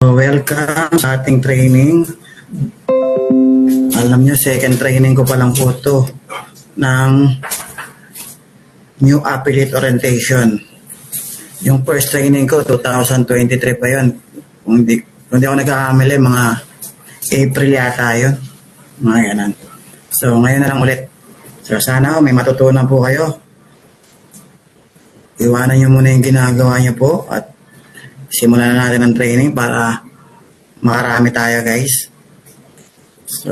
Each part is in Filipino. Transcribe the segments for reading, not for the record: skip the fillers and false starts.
Welcome sa ating training. Alam nyo, second training ko pa lang po ito ng New Affiliate Orientation. Yung first training ko, 2023 pa yun. Kung di ako nagkakamali, mga April yata yun. Mga ganan. So, ngayon na lang ulit. So, sana may matutunan po kayo. Iwanan nyo muna yung ginagawa nyo po at simulan na natin ang training para makarami tayo, guys. So,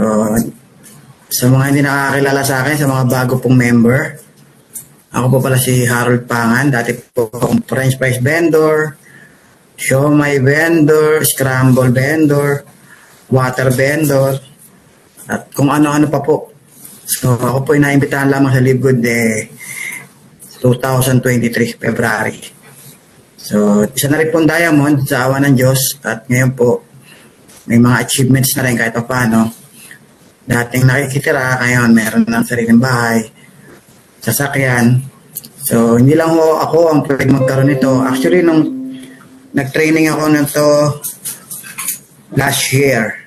sa mga hindi nakakilala sa akin, sa mga bago pong member, ako po pala si Harold Pangan. Dati po akong French fries vendor, siomai vendor, scramble vendor, water vendor, at kung ano-ano pa po. So, ako po ay naimbitahan lamang sa Live Good 2023, February. So, isa na rin pong diamond sa awa ng Diyos at ngayon po, may mga achievements na rin kahit pa paano. Dating nakikitira, ngayon meron ng sariling bahay, sasakyan. So, hindi lang ako ang pwede magkaroon nito. Actually, nung nag-training ako nito last year,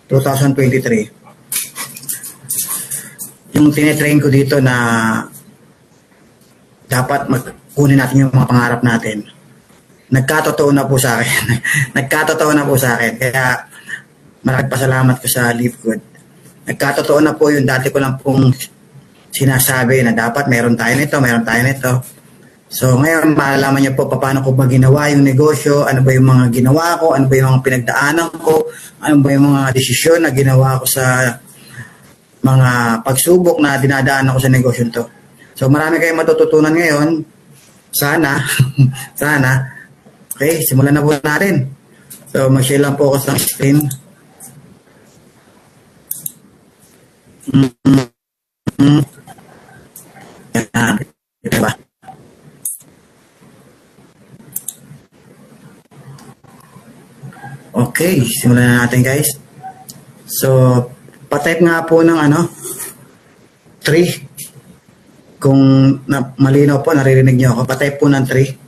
2023, yung tinitrain ko dito na dapat magkunin natin yung mga pangarap natin. Nagkatotoo na po sa akin. Nagkatotoo na po sa akin. Kaya maraming pasalamat ko sa Live Good. Nagkatotoo na po yung dati ko lang pong sinasabi na dapat meron tayo nito, meron tayo nito. So ngayon malalaman niyo po paano ko ba ginawa yung negosyo, ano ba yung mga ginawa ko, ano ba yung mga pinagdaanan ko, ano ba yung mga desisyon na ginawa ko sa mga pagsubok na dinadaan ako sa negosyo to. So marami kayong matututunan ngayon. Sana. Sana. Okay, simulan na po natin. So mag-share lang po ako sa screen. Yan. Diba? Okay, simulan na natin, guys. So pa-type nga po ng 3. Kung malinaw po, naririnig niyo ako. Pa-type po ng 3.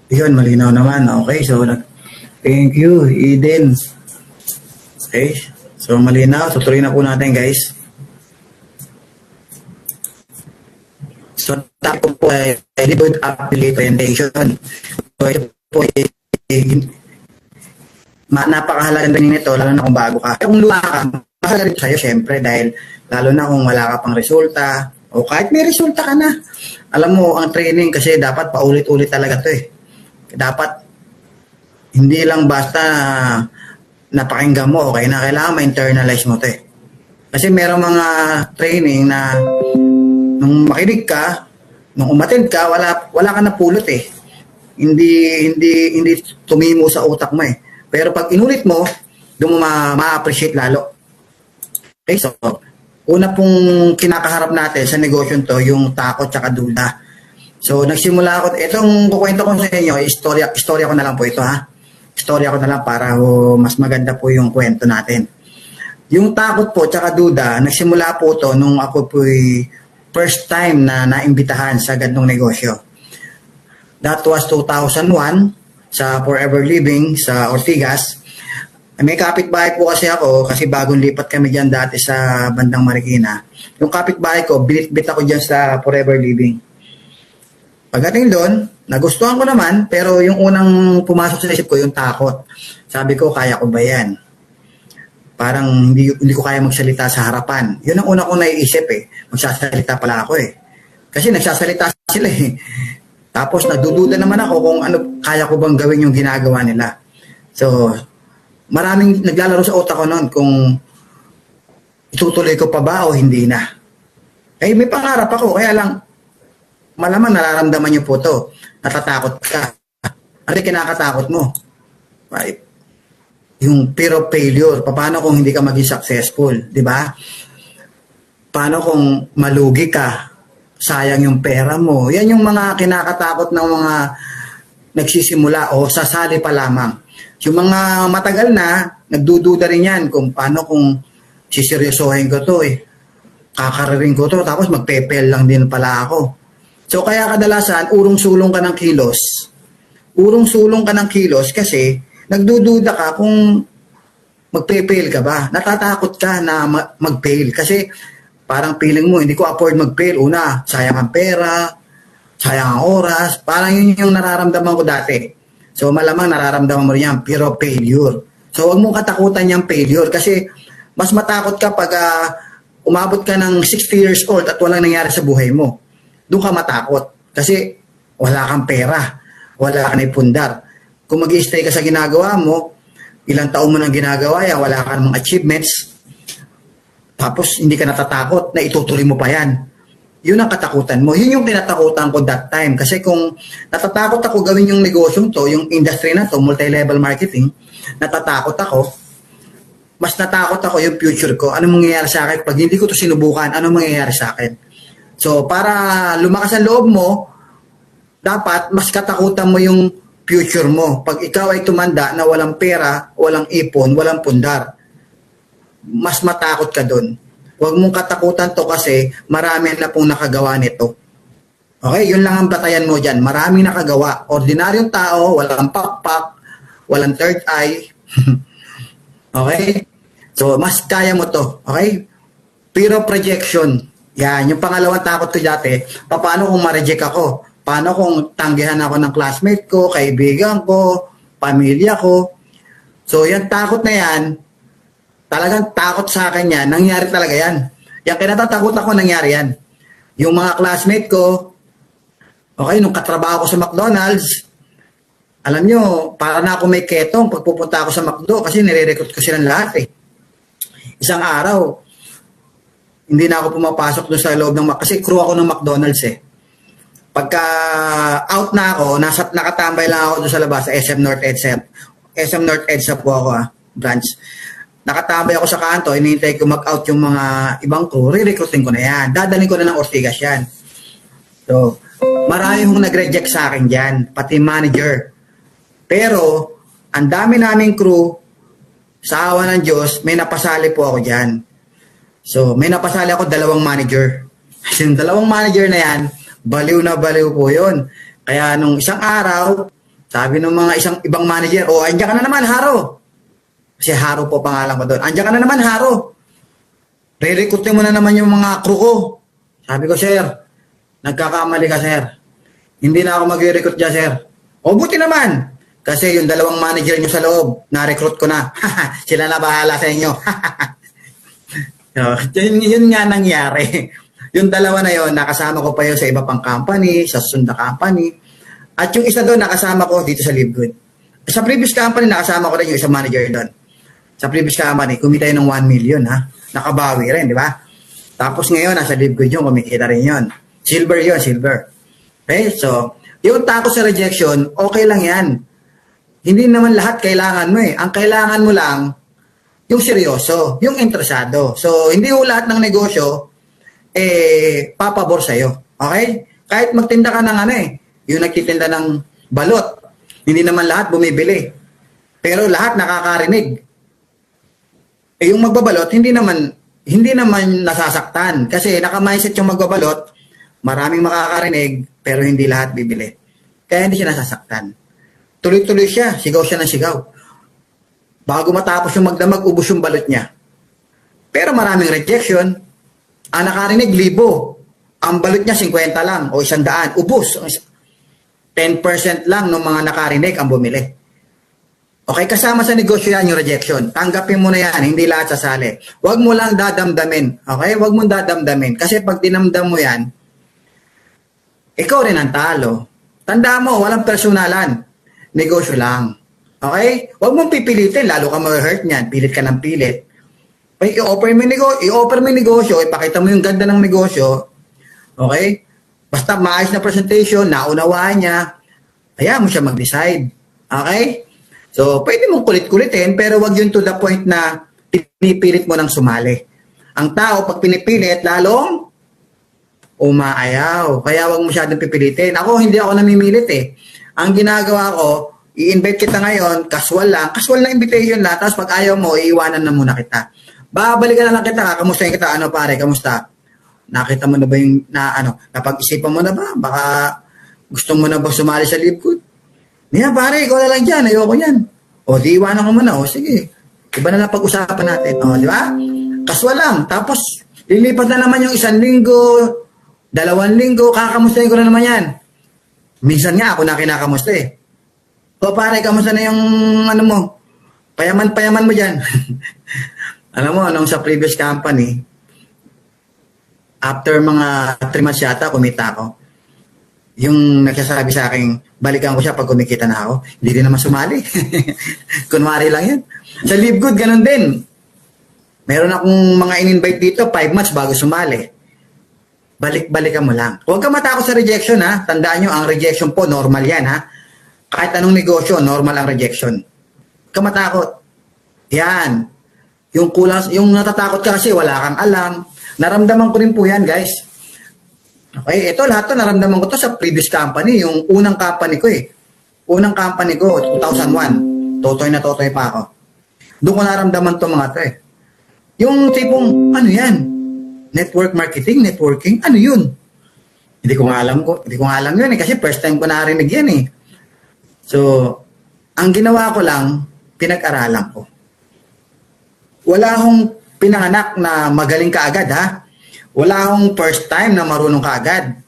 Yun, malinaw naman. Okay, so thank you, Eden. Okay, so malinaw. So tuloy na po natin, guys. So, tapo po ay Live Good Affiliate Orientation. So, ito po ay napakahalaga rin nito, lalo na kung bago ka. Kung luma ka, mahalaga rin sa'yo, syempre, dahil lalo na kung wala ka pang resulta, o kahit may resulta ka na. Alam mo, ang training kasi dapat paulit-ulit talaga to eh. Dapat, hindi lang basta napakinggan mo, okay na, kailangan ma-internalize mo to eh. Kasi merong mga training na nung makinig ka, nung umattend ka, wala ka na pulot eh. Hindi tumimo sa utak mo eh. Pero pag inulit mo, doon mo ma-appreciate lalo. Okay, so una pong kinakaharap natin sa negosyo to, yung takot tsaka duda. So nagsimula ako, itong kukwento ko sa inyo, istorya ko na lang po ito ha. Istorya ko na lang para mas maganda po yung kwento natin. Yung takot po tsaka duda, nagsimula po to nung ako po'y first time na naimbitahan sa gantong negosyo. That was 2001 sa Forever Living sa Ortigas. May kapitbahay po kasi ako kasi bagong lipat kami dyan dati sa bandang Marikina. Yung kapitbahay ko, binit-bit ako dyan sa Forever Living. Pagdating doon, nagustuhan ko naman pero yung unang pumasok sa isip ko yung takot. Sabi ko, kaya ko ba yan? Parang hindi ko kaya magsalita sa harapan. Yun ang una kong naiisip eh. Magsasalita pala ako eh. Kasi nagsasalita sila eh. Tapos nagdududa naman ako kung ano kaya ko bang gawin yung ginagawa nila. So, maraming naglalaro sa utak ko noon kung itutuloy ko pa ba o hindi na. Eh, may pangarap ako. Kaya lang, malamang nararamdaman niyo po to. Natatakot ka. Ano kinakatakot mo? Right? Yung fear of failure. Paano kung hindi ka maging successful? Di ba? Paano kung malugi ka? Sayang yung pera mo. Yan yung mga kinakatakot ng mga nagsisimula o sasali pa lamang. Yung mga matagal na, nagdududa rin yan kung paano kung siseryosohin ko to eh. kakararing ko to, tapos magpepel lang din pala ako. So kaya kadalasan, urong-sulong ka ng kilos. Urong-sulong ka ng kilos kasi nagdududa ka kung magpe-fail ka ba. Natatakot ka na mag-fail kasi parang feeling mo, hindi ko afford mag-fail. Una, sayang ang pera, sayang ang oras. Parang yun yung nararamdaman ko dati. So malamang nararamdaman mo rin yan, fear of failure. So huwag mong katakutan yung failure kasi mas matakot ka pag umabot ka ng 60 years old at walang nangyari sa buhay mo. Doon ka matakot kasi wala kang pera, wala kang ipundar. Kung mag-i-stay ka sa ginagawa mo, ilang taon mo nang ginagawa yan, wala ka namang achievements, tapos hindi ka natatakot na itutuloy mo pa yan. Yun ang katakutan mo. Yun yung tinatakutan ko that time. Kasi kung natatakot ako gawin yung negosyong to, yung industry na to, multi-level marketing, natatakot ako, mas natakot ako yung future ko. Ano mangyayari sa akin? Pag hindi ko to sinubukan, ano mangyayari sa akin? So, para lumakas ang loob mo, dapat mas katakutan mo yung future mo. Pag ikaw ay tumanda na walang pera, walang ipon, walang pundar, mas matakot ka dun. Huwag mong katakutan to kasi marami na pong nakagawa nito. Okay, yun lang ang batayan mo dyan. Maraming nakagawa. Ordinaryong tao, walang pakpak, walang third eye. Okay? So, mas kaya mo to. Okay? Fear of rejection. Yan, yung pangalawang takot ko dati, paano kung ma-reject ako? Paano kung tanggihan ako ng classmate ko, kaibigan ko, pamilya ko? So, yan takot na yan, talagang takot sa akin yan. Nangyari talaga yan. Yung kinatatakot ako, nangyari yan. Yung mga classmate ko, okay, nung katrabaho ko sa McDonald's, alam nyo, para na ako may ketong pag pupunta ako sa McDo kasi nire-recruit ko silang lahat eh. Isang araw, hindi na ako pumapasok doon sa loob ng kasi crew ako ng McDonald's eh. Pagka out na ako, nakatambay lang ako doon sa labas sa SM North EDSA. SM North EDSA po ako branch. Nakatambay ako sa kanto, hinihintay ko mag-out yung mga ibang crew, re-recruiting ko na yan. Dadalhin ko na ng Ortigas yan. So, marami hong nag-reject sa akin dyan, pati manager. Pero, ang dami naming crew, sa awa ng Diyos, may napasali po ako dyan. So, may napasali ako 2 manager. Yung 2 manager na yan, baliw na baliw po yun. Kaya nung isang araw, sabi ng mga ibang manager, oh, andyan ka na naman, Haro. Kasi Haro po pangalan ko doon. Andyan ka na naman, Haro. Re-recruitin mo na naman yung mga crew ko. Sabi ko, sir, nagkakamali ka, sir. Hindi na ako mag-recruit dyan, sir. O, buti naman. Kasi yung 2 manager nyo sa loob, na-recruit ko na. Sila na bahala sa inyo. So, yun nga nangyari. Yung 2 na yun, nakasama ko pa yun sa iba pang company, sa Sunda company. At yung isa doon, nakasama ko dito sa Livegood. Sa previous company, nakasama ko rin yung isang manager doon. Sa previous company, kumita yun ng 1 million, ha? Nakabawi rin, di ba? Tapos ngayon, nasa Livegood yun, kumikita rin yun. Silver yun, silver. Okay, so, yung takot sa rejection, okay lang yan. Hindi naman lahat kailangan mo eh. Ang kailangan mo lang, yung seryoso, yung interesado. So, hindi mo lahat ng negosyo, papabor sa'yo. Okay? Kahit magtinda ka ng yung nagtitinda ng balot, hindi naman lahat bumibili. Pero lahat nakakarinig. Yung magbabalot, hindi naman nasasaktan. Kasi naka-mindset yung magbabalot, maraming makakarinig, pero hindi lahat bibili. Kaya hindi siya nasasaktan. Tuloy-tuloy siya, sigaw siya ng sigaw. Bago matapos yung magdamag, ubos yung balot niya. Pero maraming rejection. Ang nakarinig, 1,000. Ang balot niya, 50 lang o 100. Ubos. 10% lang ng mga nakarinig ang bumili. Okay, kasama sa negosyo yan yung rejection. Tanggapin mo na yan, hindi lahat sasali. Huwag mo lang dadamdamin. Okay? Huwag mo dadamdamin. Kasi pag dinamdam mo yan, ikaw rin ang talo. Tanda mo, walang personalan. Negosyo lang. Okay? Huwag mong pipilitin, lalo ka ma-hurt niyan. Pilit ka ng pilit. I-offer mo yung negosyo, ipakita mo yung ganda ng negosyo. Okay? Basta maayos na presentation, naunawaan niya, kaya mo siya mag-decide. Okay? So, pwede mong kulit-kulitin, pero wag yun to the point na pinipilit mo ng sumali. Ang tao, pag pinipilit, lalong umaayaw. Kaya wag mo masyadong pipilitin. Ako, hindi ako namimilit eh. Ang ginagawa ko, i-invite kita ngayon, casual na invitation lang, tapos pag ayaw mo, iiwanan na muna kita. Babalikan na lang kita, kamustahin kita, ano pare, kamusta? Nakita mo na ba yung, napag-isipan mo na ba? Baka gusto mo na ba sumali sa Live Good? Niya, pare, ikaw na lang dyan. Ayoko yan. O, di iwanan ko muna. O, sige. Iba na lang pag-usapan natin. O, di ba? Kaswa lang. Tapos, lilipat na naman yung 1 linggo, 2 linggo, kakamustahin ko na naman yan. Minsan nga, ako na kinakamusta eh. O, pare, kamusta na yung, mo, payaman mo dyan. Alam mo, nung sa previous company, after mga 3 months yata, kumita ako. Yung nagsasabi sa akin, balikan ko siya pag kumikita na ako. Hindi din naman sumali. Kunwari lang yan. Sa Live Good, ganun din. Meron akong mga in-invite dito, 5 months bago sumali. Balik-balikan mo lang. Huwag ka matakot sa rejection, ha. Tandaan nyo, ang rejection po, normal yan, ha. Kahit anong negosyo, normal ang rejection. Huwag ka matakot. Yan. Yung kulang, yung natatakot ka kasi wala kang alam. Naramdaman ko rin po yan, guys. Okay, ito lahat to naramdaman ko to sa previous company, yung unang company ko eh. Unang company ko, 2001. Totoy na totoy pa ako. Doon ko naramdaman to mga to eh. Yung tipong, ano yan? Network marketing, networking, ano yun? Hindi ko nga alam yun eh, kasi first time ko narinig yan eh. So, ang ginawa ko lang, pinag-aralan ko. Wala akong pinanganak na magaling kaagad ha. Wala akong first time na marunong kaagad.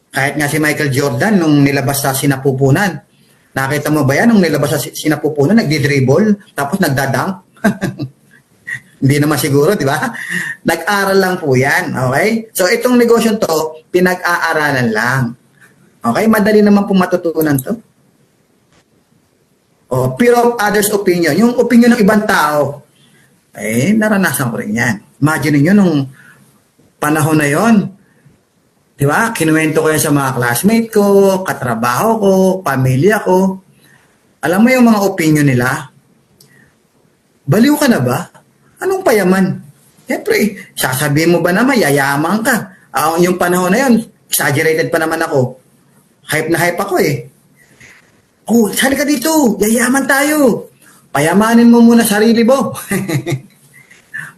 Kahit nga si Michael Jordan nung nilabas sa sinapupunan. Nakita mo ba yan nung nilabas sa sinapupunan, nagdi-dribble, tapos nagdadunk? Hindi naman siguro, di ba? Nag-aral lang po yan, okay? So itong negosyo to, pinag-aaralan lang. Okay? Madali naman po matutunan to. O, fear of others' opinion. Yung opinion ng ibang tao, eh, naranasan ko rin yan. Imagine niyo nung panahon na yon, di ba? Kinuwento ko yan sa mga classmate ko, katrabaho ko, pamilya ko. Alam mo yung mga opinion nila? Baliw ka na ba? Anong payaman? Siyempre, sasabihin mo ba naman, yayaman ka? Yung panahon na yon, exaggerated pa naman ako. Hype na hype ako eh. Oh, sali ka dito, yayaman tayo. Payamanin mo muna sarili mo.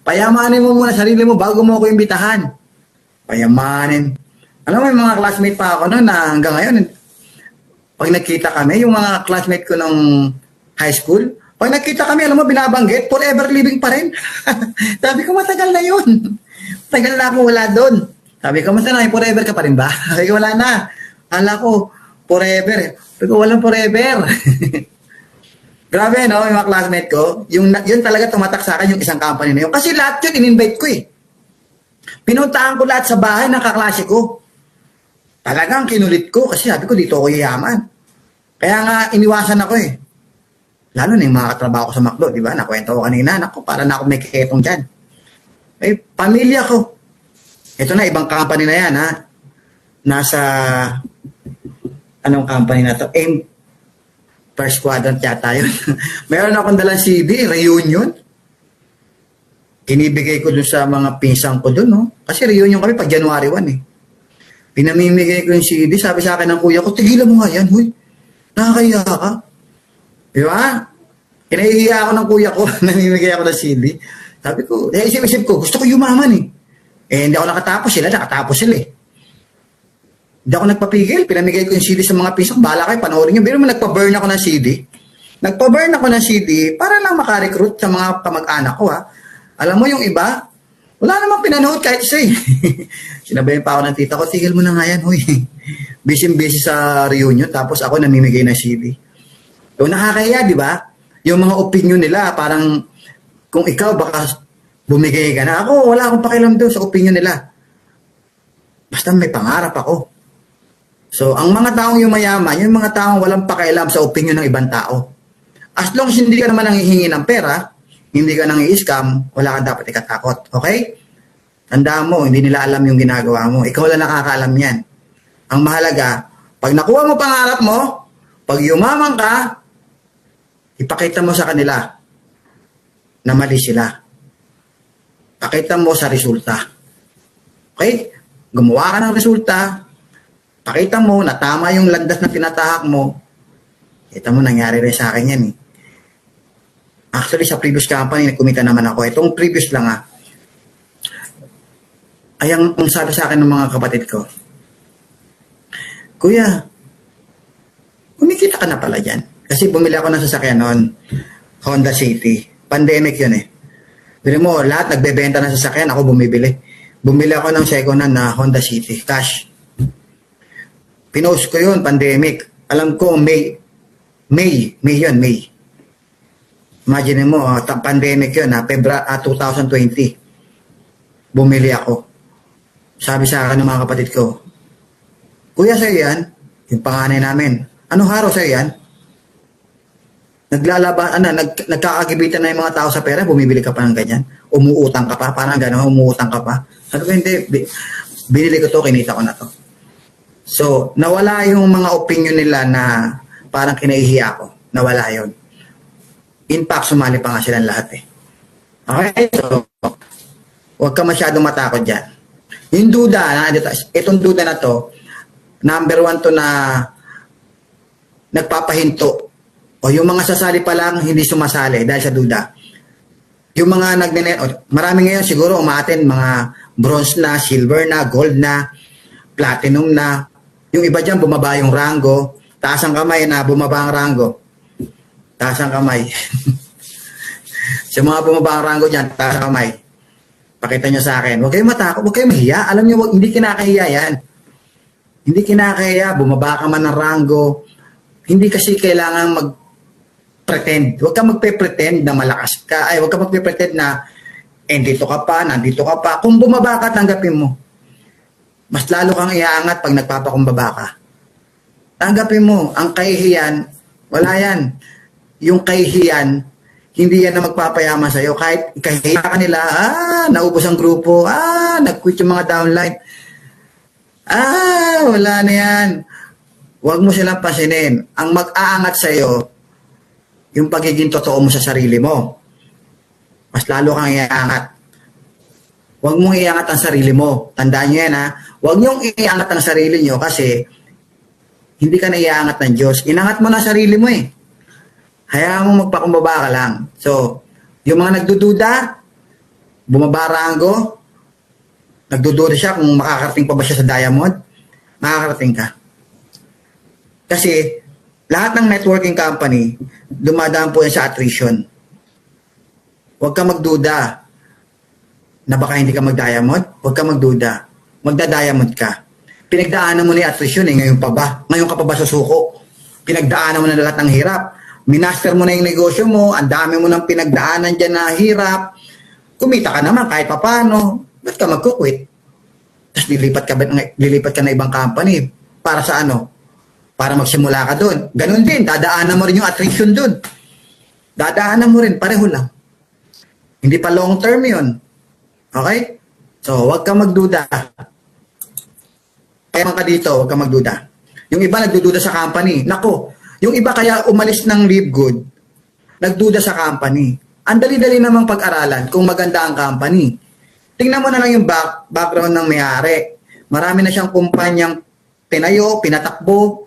Payamanin mo muna sarili mo bago mo ako imbitahan. Payamanin. Alam mo, yung mga classmate pa ako noon na hanggang ngayon, pag nagkita kami, yung mga classmate ko nung high school, pag nagkita kami, alam mo, binabanggit, forever living pa rin. Sabi ko, matagal na yun. Tagal na ako wala doon. Sabi ko, mas na, forever ka pa rin ba? Sabi ko, wala na. Ala ko, forever. Sabi ko, walang forever. Grabe, no? Yung mga classmate ko, yun talaga tumatak sa akin yung isang company na yun. Kasi lahat yun, in-invite ko eh. Pinuntahan ko lahat sa bahay ng kaklase ko. Talagang kinulit ko kasi sabi ko, dito ako yayaman. Kaya nga, iniwasan ako eh. Lalo na yung mga katrabaho ko sa McDo, di ba? Nakwento ko kanina, naku, para na ako may ketong dyan. Eh, pamilya ko. Ito na, ibang company na yan, ha? Nasa, anong company na to? First quadrant yata yun. Meron akong dalang CD, reunion. Inibigay ko dun sa mga pinsang ko dun, no? Kasi reunion kami pag January 1, eh. Pinamimigay ko yung CD, sabi sa akin ng kuya ko, tigilan mo nga yan, huy. Nakakaya ka. Di ba? Kinahihiya ako ng kuya ko, namimigay ako ng CD. Sabi ko, isip-isip ko, gusto ko yumaman, eh. Hindi ako nakatapos sila eh. Hindi ako nagpapigil, pinamigay ko yung CD sa mga pisok, bahala kayo, panoorin nyo. Pero nagpa-burn ako ng CD. Nagpa-burn ako ng CD para lang makarecruit sa mga kamag-anak ko, ha. Alam mo yung iba, wala namang pinanood kahit isa eh. Sinabayan pa ako ng tita ko, tigil mo na nga yan, huy. Busy sa reunion, tapos ako namimigay ng CD. So nakakaya, di ba? Yung mga opinion nila, parang kung ikaw baka bumigay ka na. Ako, wala akong pakialam doon sa opinion nila. Basta may pangarap ako. So, ang mga taong yumayaman, yung mga taong walang pakialam sa opinion ng ibang tao. As long as hindi ka naman nanghihingi ng pera, hindi ka nang-i-scam, wala kang dapat ikatakot. Okay? Tandaan mo, hindi nila alam yung ginagawa mo. Ikaw lang nakakaalam yan. Ang mahalaga, pag nakuha mo pangarap mo, pag yumaman ka, ipakita mo sa kanila na mali sila. Pakita mo sa resulta. Okay? Gumawa ka ng resulta, pakita mo na tama yung landas na tinatahak mo. Kita mo, nangyari rin sa akin yan eh. Actually, sa previous company, kumita naman ako. Itong previous lang ay ang sabi sa akin ng mga kapatid ko, Kuya, kumikita ka na pala dyan. Kasi bumili ako ng sasakyan noon, Honda City. Pandemic yun eh. Bili mo, lahat nagbebenta ng sasakyan, ako bumibili. Bumili ako ng second hand na Honda City, cash. Pinost ko yun, pandemic. Alam ko, May yun, May. Imagine mo, pandemic yun, 2020. Bumili ako. Sabi sa akin ng mga kapatid ko, Kuya, sa'yo yan? Yung panganay namin. Anong araw sa'yo yan? Nagkakagibitan na yung mga tao sa pera, bumibili ka pa ng ganyan. Umuutang ka pa, parang gano'n, umuutang ka pa. Sabi ko, hindi, binili ko to, kinita ko na to. So, nawala yung mga opinion nila na parang kinahihiya ko. Nawala yun. In fact, sumali pa nga silang lahat eh. Okay? So, huwag ka masyadong matakot dyan. Yung duda, itong duda na to, number 1 to na nagpapahinto. O yung mga sasali pa lang, hindi sumasali dahil sa duda. Yung mga marami ngayon siguro umaattend mga bronze na, silver na, gold na, platinum na. Yung iba dyan, bumaba yung rango. Taas ang kamay na bumaba ang rango. Taas ang kamay. Sa mga bumaba ang rango dyan, taas ang kamay. Pakita nyo sa akin. Huwag kayong matakot, huwag kayong mahiya. Alam nyo, hindi kinakahiya yan. Hindi kinakahiya, bumaba ka man ng rango. Hindi kasi kailangan mag-pretend. Huwag kang magpe-pretend na malakas ka. Ay, huwag kang magpe-pretend na dito ka pa, nandito ka pa. Kung bumaba ka, tanggapin mo. Mas lalo kang iaangat pag nagpapakumbaba ka. Tanggapin mo, ang kahihiyan, wala yan. Yung kahihiyan, hindi yan na magpapayaman sa'yo. Kahit kahihiya ka nila, naubos ang grupo, nag-quit yung mga downline. Wala na yan. Huwag mo silang pasinin. Ang mag-aangat sa'yo, yung pagiging totoo mo sa sarili mo. Mas lalo kang iaangat. Huwag mong iangat ang sarili mo. Tandaan nyo yan ha. Huwag nyo iangat ang sarili nyo kasi hindi ka na iangat ng Diyos. Inangat mo na sarili mo eh. Hayaan mo magpakumbaba ka lang. So, yung mga nagdududa, bumaba rango, nagdududa siya kung makakarating pa ba siya sa diamond, makakarating ka. Kasi lahat ng networking company, dumadaan po yan sa attrition. Huwag ka magduda na baka hindi ka mag-diamond, huwag ka magduda. Magda-diamond ka. Pinagdaanan mo na yung attrition ngayon pa ba? Ngayon ka pa ba susuko? Pinagdaanan mo na lahat ng hirap. Minaster mo na yung negosyo mo, ang dami mo nang pinagdaanan dyan na hirap. Kumita ka naman kahit pa paano. Ba't ka magkukwit? Tapos lilipat ka na ibang company. Para sa ano? Para magsimula ka doon. Ganun din, dadaanan mo rin yung attrition doon. Dadaanan mo rin, pareho lang. Hindi pa long term yun. Okay? So, huwag kang magduda. Kaya man ka dito, huwag kang magduda. Yung iba nagdududa sa company. Nako, yung iba kaya umalis ng Live Good, nagduda sa company. Ang dali-dali namang pag-aralan kung maganda ang company. Tingnan mo na lang yung background ng may-ari. Marami na siyang kumpanyang tinayo, pinatakbo.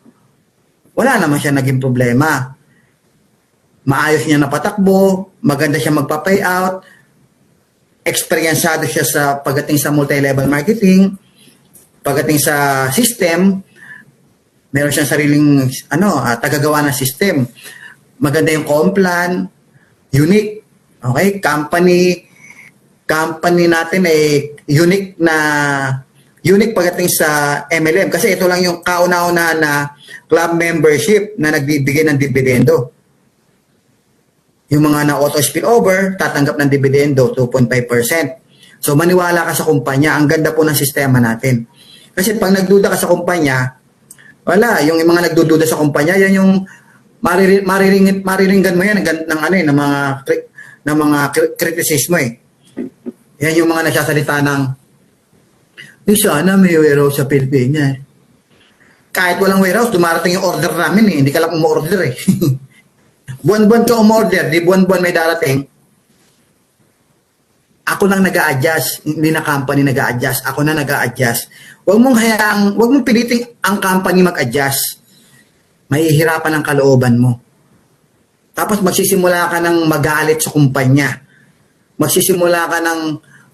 Wala naman siya naging problema. Maayos niya napatakbo, maganda siya magpa-payout, eksperyensado siya sa pagdating sa multi-level marketing, pagdating sa system, meron siyang sariling tagagawa ng system. Maganda yung complan, unique. Okay, company natin ay unique pagdating sa MLM kasi ito lang yung kauna-unahan na club membership na nagbibigay ng dividendo. Yung mga na-auto spillover, tatanggap ng dividendo, 2.5%. So, maniwala ka sa kumpanya. Ang ganda po ng sistema natin. Kasi pag nagduda ka sa kumpanya, wala. Yung mga nagdududa sa kumpanya, yan yung mariringgan mo yan ng mga kritisismo eh. Yan yung mga nagsasalita ng sana may warehouse sa Pilipinas. Kahit walang warehouse, dumarating yung order namin eh. Hindi ka lang umorder eh. Buwan-buwan ka umorder, di buwan-buwan may darating. Ako lang nag-a-adjust, hindi na company nag-a-adjust. Ako na nag-a-adjust. Huwag mong piliting ang company mag-adjust. Mahihirapan ang kalooban mo. Tapos magsisimula ka ng magalit sa kumpanya. Magsisimula ka ng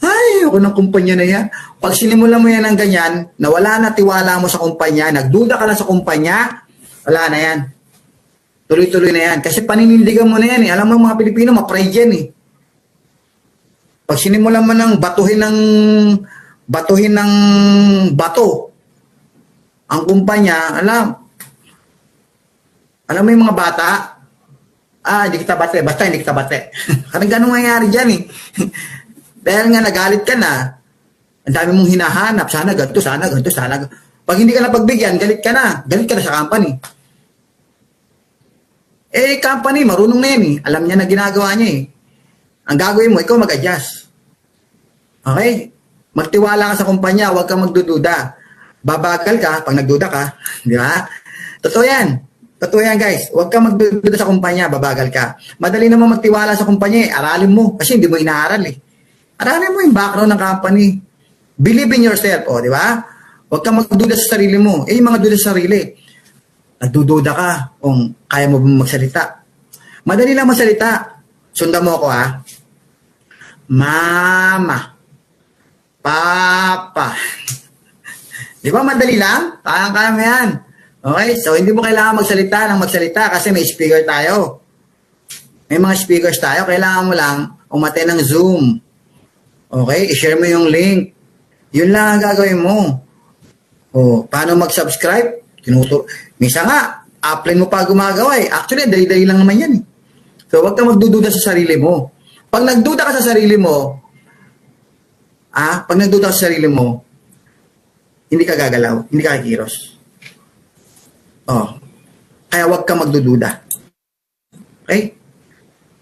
Ay, ako ng kumpanya na yan. Pag sinimulan mo yan ng ganyan, na wala na tiwala mo sa kumpanya, nagduda ka na sa kumpanya, wala na yan. Tuloy-tuloy na yan. Kasi paninindigan mo na yan eh. Alam mo mga Pilipino, ma-pride yan eh. Pag sinimulan mo ng batuhin ng bato, ang kumpanya, alam mo yung mga bata, hindi kita bate, basta hindi kita bate. Parang ganun mangyayari dyan eh. Dahil nga nagalit ka na, ang dami mong hinahanap, sana ganito, sana ganito, sana ganito. Pag hindi ka na pagbigyan, galit ka na sa company. Company, marunong na yan eh. Alam niya na ginagawa niya eh. Ang gagawin mo, ikaw mag-adjust. Okay? Magtiwala ka sa kumpanya, huwag kang magdududa. Babagal ka pag nagduda ka, di ba? Totoo yan. Totoo yan guys. Huwag kang magdududa sa kumpanya, babagal ka. Madali naman magtiwala sa kumpanya eh. Aralin mo kasi hindi mo inaaral eh. Aralin mo yung background ng company. Believe in yourself, di ba? Huwag kang magduda sa sarili mo. Yung mga duda sa sarili. Nagdududa ka kung kaya mo magsalita. Madali lang magsalita. Sundan mo ako Mama. Papa. Di ba madali lang? Kaya mo yan. Okay? So, hindi mo kailangan magsalita kasi may speaker tayo. May mga speakers tayo. Kailangan mo lang umatay ng Zoom. Okay? I-share mo yung link. Yun lang ang gagawin mo. Paano mag-subscribe? Minsan nga, upline mo pa gumagawa eh. Actually, dali-dali lang naman yan eh. So, huwag kang magdududa sa sarili mo. Pag nagduda ka sa sarili mo, hindi ka gagalaw, hindi ka kikiros. Kaya huwag kang magdududa. Okay?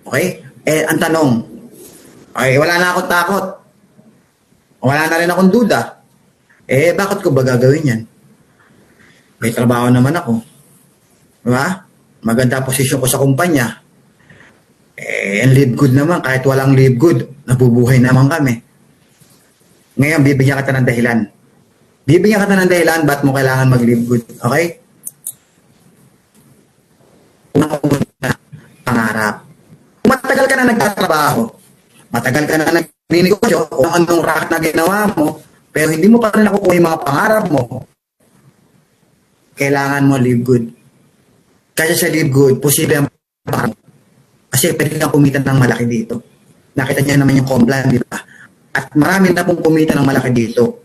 Okay? Ang tanong, wala na akong takot. Wala na rin akong duda. Bakit ko ba gagawin yan? May trabaho naman ako. Diba? Maganda posisyon ko sa kumpanya. Ang live good naman. Kahit walang live good, nabubuhay naman kami. Ngayon, bibigyan kita ng dahilan. Bibigyan kita ng dahilan ba't mo kailangan mag-live good. Okay? Una, pangarap. Kung matagal ka na nagtatrabaho, matagal ka na nagninegosyo, kung anong racket na ginawa mo, pero hindi mo pa rin nakukuha yung mga pangarap mo, kailangan mo live good. Kasi sa live good, posible ang pangarap. Kasi pwede kang kumita ng malaki dito. Nakita niya naman yung Complan, di ba? At marami na pong kumita ng malaki dito.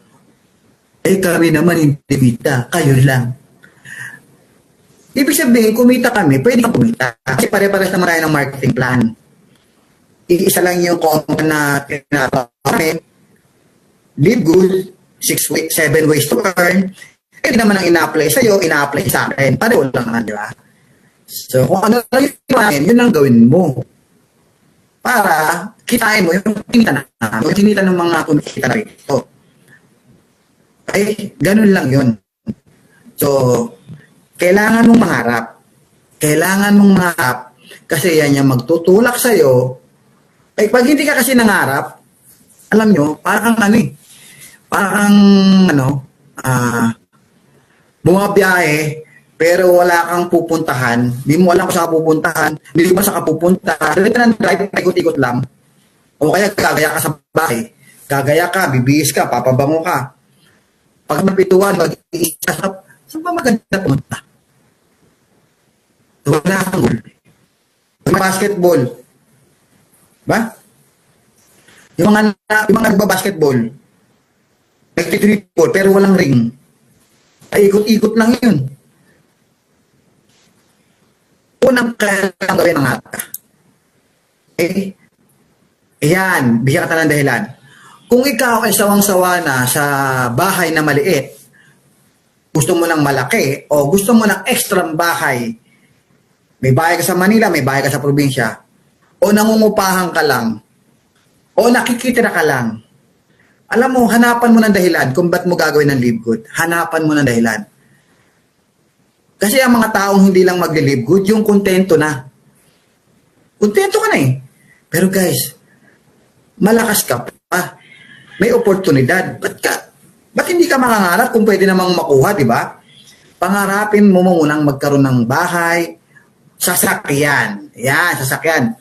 Kami naman hindi kumita. Kayo lang. Ibig sabihin, kumita kami, pwede kang kumita. Kasi pare-pares naman tayo ng marketing plan. Iisa lang yung Complan na tinatawag namin. Live good, 7 ways to earn. Hindi naman ang ina-apply sa'yo, ina-apply sa akin. Pareho lang naman, di ba? So, kung ano lang yung yun ang gawin mo. Para kitain mo yung kinita ng mga kumita na rito. Ganun lang yun. So, kailangan mong maharap. Kasi yan yung magtutulak sa'yo. Pag hindi ka kasi nangarap, alam nyo, parang bumabiyahe, pero wala kang pupuntahan, hindi mo alam kung saan pupuntahan, hindi mo saan ka pupunta, dito na drive, ikot-ikot lang, o kaya gagaya ka sa bahay, gagaya ka, bibihis ka, papabango ka, pag mapituan, mag-iisap, saan ba maganda pumunta? Wala kang goal. Basketball, ba? Yung mga nagbabasketball, nagtitripol, pero walang ring, ikot-ikot lang yun. Unang kailangan gawin ng ata. Ayan, bigyan ka ng dahilan. Kung ikaw ay sawang-sawa na sa bahay na maliit, gusto mo ng malaki, o gusto mo ng extra bahay, may bahay ka sa Manila, may bahay ka sa probinsya, o nangungupahan ka lang, o nakikitira ka lang, alam mo, hanapan mo ng dahilan kung ba't mo gagawin ng live good. Hanapan mo ng dahilan. Kasi ang mga taong hindi lang mag-live good, yung kontento na. Kontento ka na eh. Pero guys, malakas ka pa. May oportunidad. Ba't hindi ka mangangarap kung pwede namang makuha, di ba? Pangarapin mo munang magkaroon ng bahay, sasakyan. Yan, sasakyan.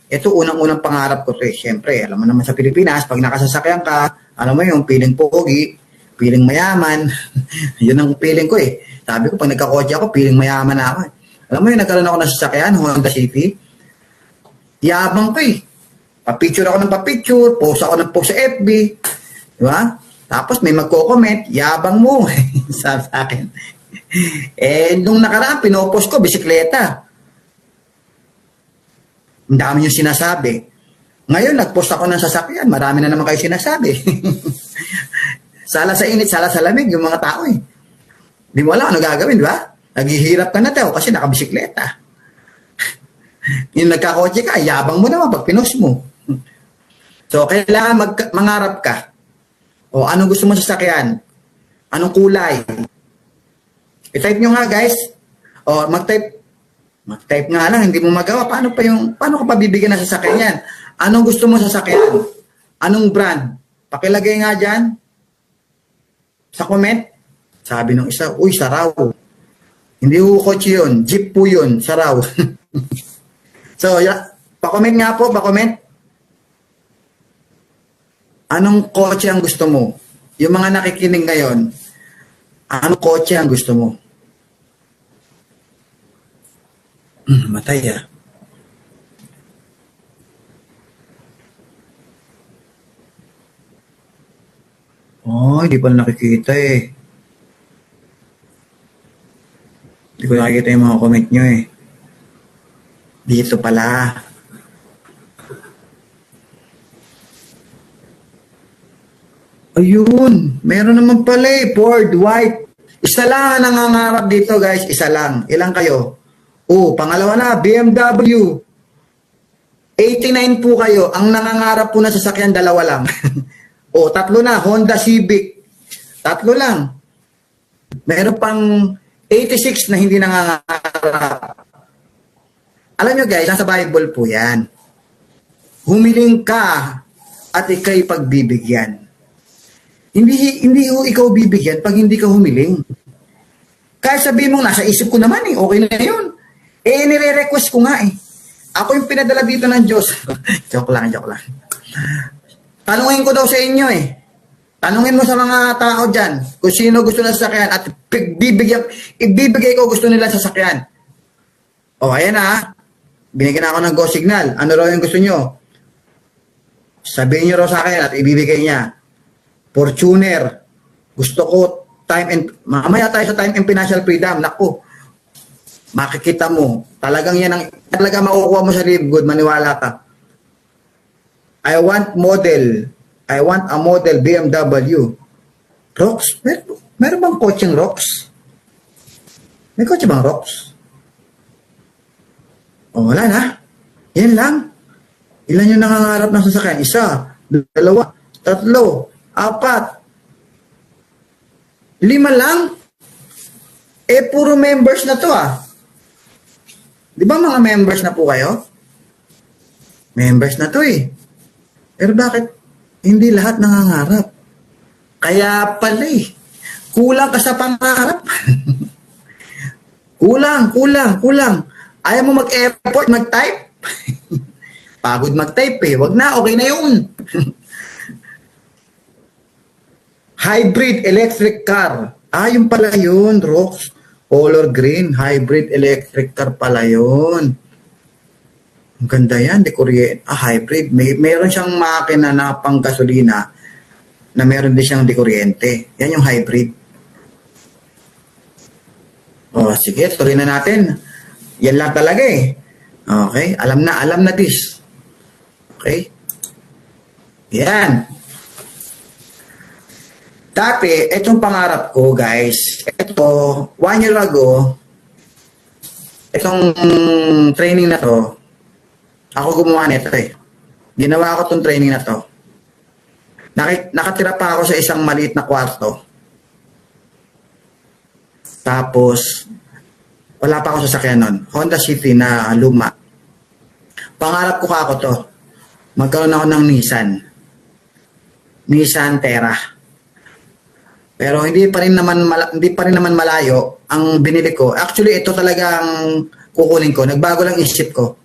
Ito unang-unang pangarap ko, siyempre, alam mo naman sa Pilipinas, pag nakasasakyan ka, alam mo yung feeling pogi, feeling mayaman, yun ang feeling ko eh. Sabi ko, pag nagkakotse ako, feeling mayaman na ako. Alam mo yung nagkaroon ako ng sasakyan, Honda City, yabang ko eh. Pa-picture ako ng pa-picture, post ako ng post sa FB, di ba? Tapos may magko-comment, yabang mo, sabi sa akin. Nung nakaraan, pinopost ko, bisikleta. Ang dami yung sinasabi. Ngayon, nagpost ako ng sasakyan. Marami na naman kayo sinasabi. Sala sa init, sala sa lamig, yung mga tao eh. Di mo alam ano gagawin, di ba? Naghihirap ka na tayo kasi nakabisikleta. Yung nagkakotse ka, yabang mo naman pag pinost mo. So, kailangan mangarap ka. O, anong gusto mo sa sasakyan? Anong kulay? I-type nyo nga, guys. O, mag-type nga lang, hindi mo magawa. Paano ka pa bibigyan ng sasakyan yan? Anong gusto mo sa sasakyan? Anong brand? Pakilagay nga dyan. Sa comment. Sabi nung isa, uy, saraw. Hindi ko kotse yun. Jeep po yun. Saraw. So, pa-comment nga po, pa-comment. Anong kotse ang gusto mo? Yung mga nakikinig ngayon, anong kotse ang gusto mo? Matay ah. Oh, hindi pala nakikita eh. Hindi ko nakikita yung mga comment nyo eh. Dito pala. Ayun, meron naman pala eh. Ford White. Isa lang ang nangangarap dito guys. Isa lang. Ilang kayo? Oh, pangalawa na, BMW. 89 po kayo. Ang nangangarap po na sasakyan, dalawa lang. Oh, tatlo na, Honda Civic. Tatlo lang. Meron pang 86 na hindi nangangarap. Alam nyo guys, nasa Bible po yan. Humiling ka at ikay pagbibigyan. Hindi ikaw bibigyan pag hindi ka humiling. Kahit sabihin mo, nasa isip ko naman eh, okay na yun. Nire-request ko nga eh. Ako yung pinadala dito ng Diyos. Joke lang. Tanungin ko daw sa inyo eh. Tanungin mo sa mga tao dyan kung sino gusto ng sasakyan at ibibigay ko gusto nila sasakyan. O, ayan na. Binigyan ako ng go signal. Ano raw yung gusto nyo? Sabihin nyo raw sa akin at ibibigay niya. Fortuner. Gusto ko mamaya tayo sa time and financial freedom. Naku. Makikita mo. Talagang yan talaga makukuha mo sa live good. Maniwala ka. I want a model BMW. Rox? Meron bang coaching Rox? May kotse bang Rox? O, wala na. Yan lang. Ilan yung nangangarap ng sasakyan? Isa, dalawa, tatlo, apat, 5 lang. Puro members na to ah. Di ba mga members na po kayo? Members na to eh. Pero bakit hindi lahat nangangarap? Kaya pala eh. Kulang ka sa pangarap. Kulang. Ayaw mo mag-effort, mag-type? Pagod mag-type eh. Wag na, okay na yun. Hybrid electric car. Yung pala yun, Rox. Color green, hybrid electric car pala yun. Ang ganda yan, hybrid. Meron siyang makina na pang gasolina na meron din siyang dekuryente. Yan yung hybrid. O, sige, tuloy na natin. Yan lang talaga eh. Okay, alam na this. Okay? Yan. Dati, itong pangarap ko, guys, ito, 1 year ago, itong training na to, ako gumawa nito eh. Ginawa ko itong training na to. Nakatira pa ako sa isang maliit na kwarto. Tapos, wala pa ako sasakyan nun. Honda City na luma. Pangarap ko ako to. Magkaroon ako ng Nissan Terra. Pero hindi pa rin naman malayo ang binili ko. Actually, ito talagang kukunin ko. Nagbago lang isip ko.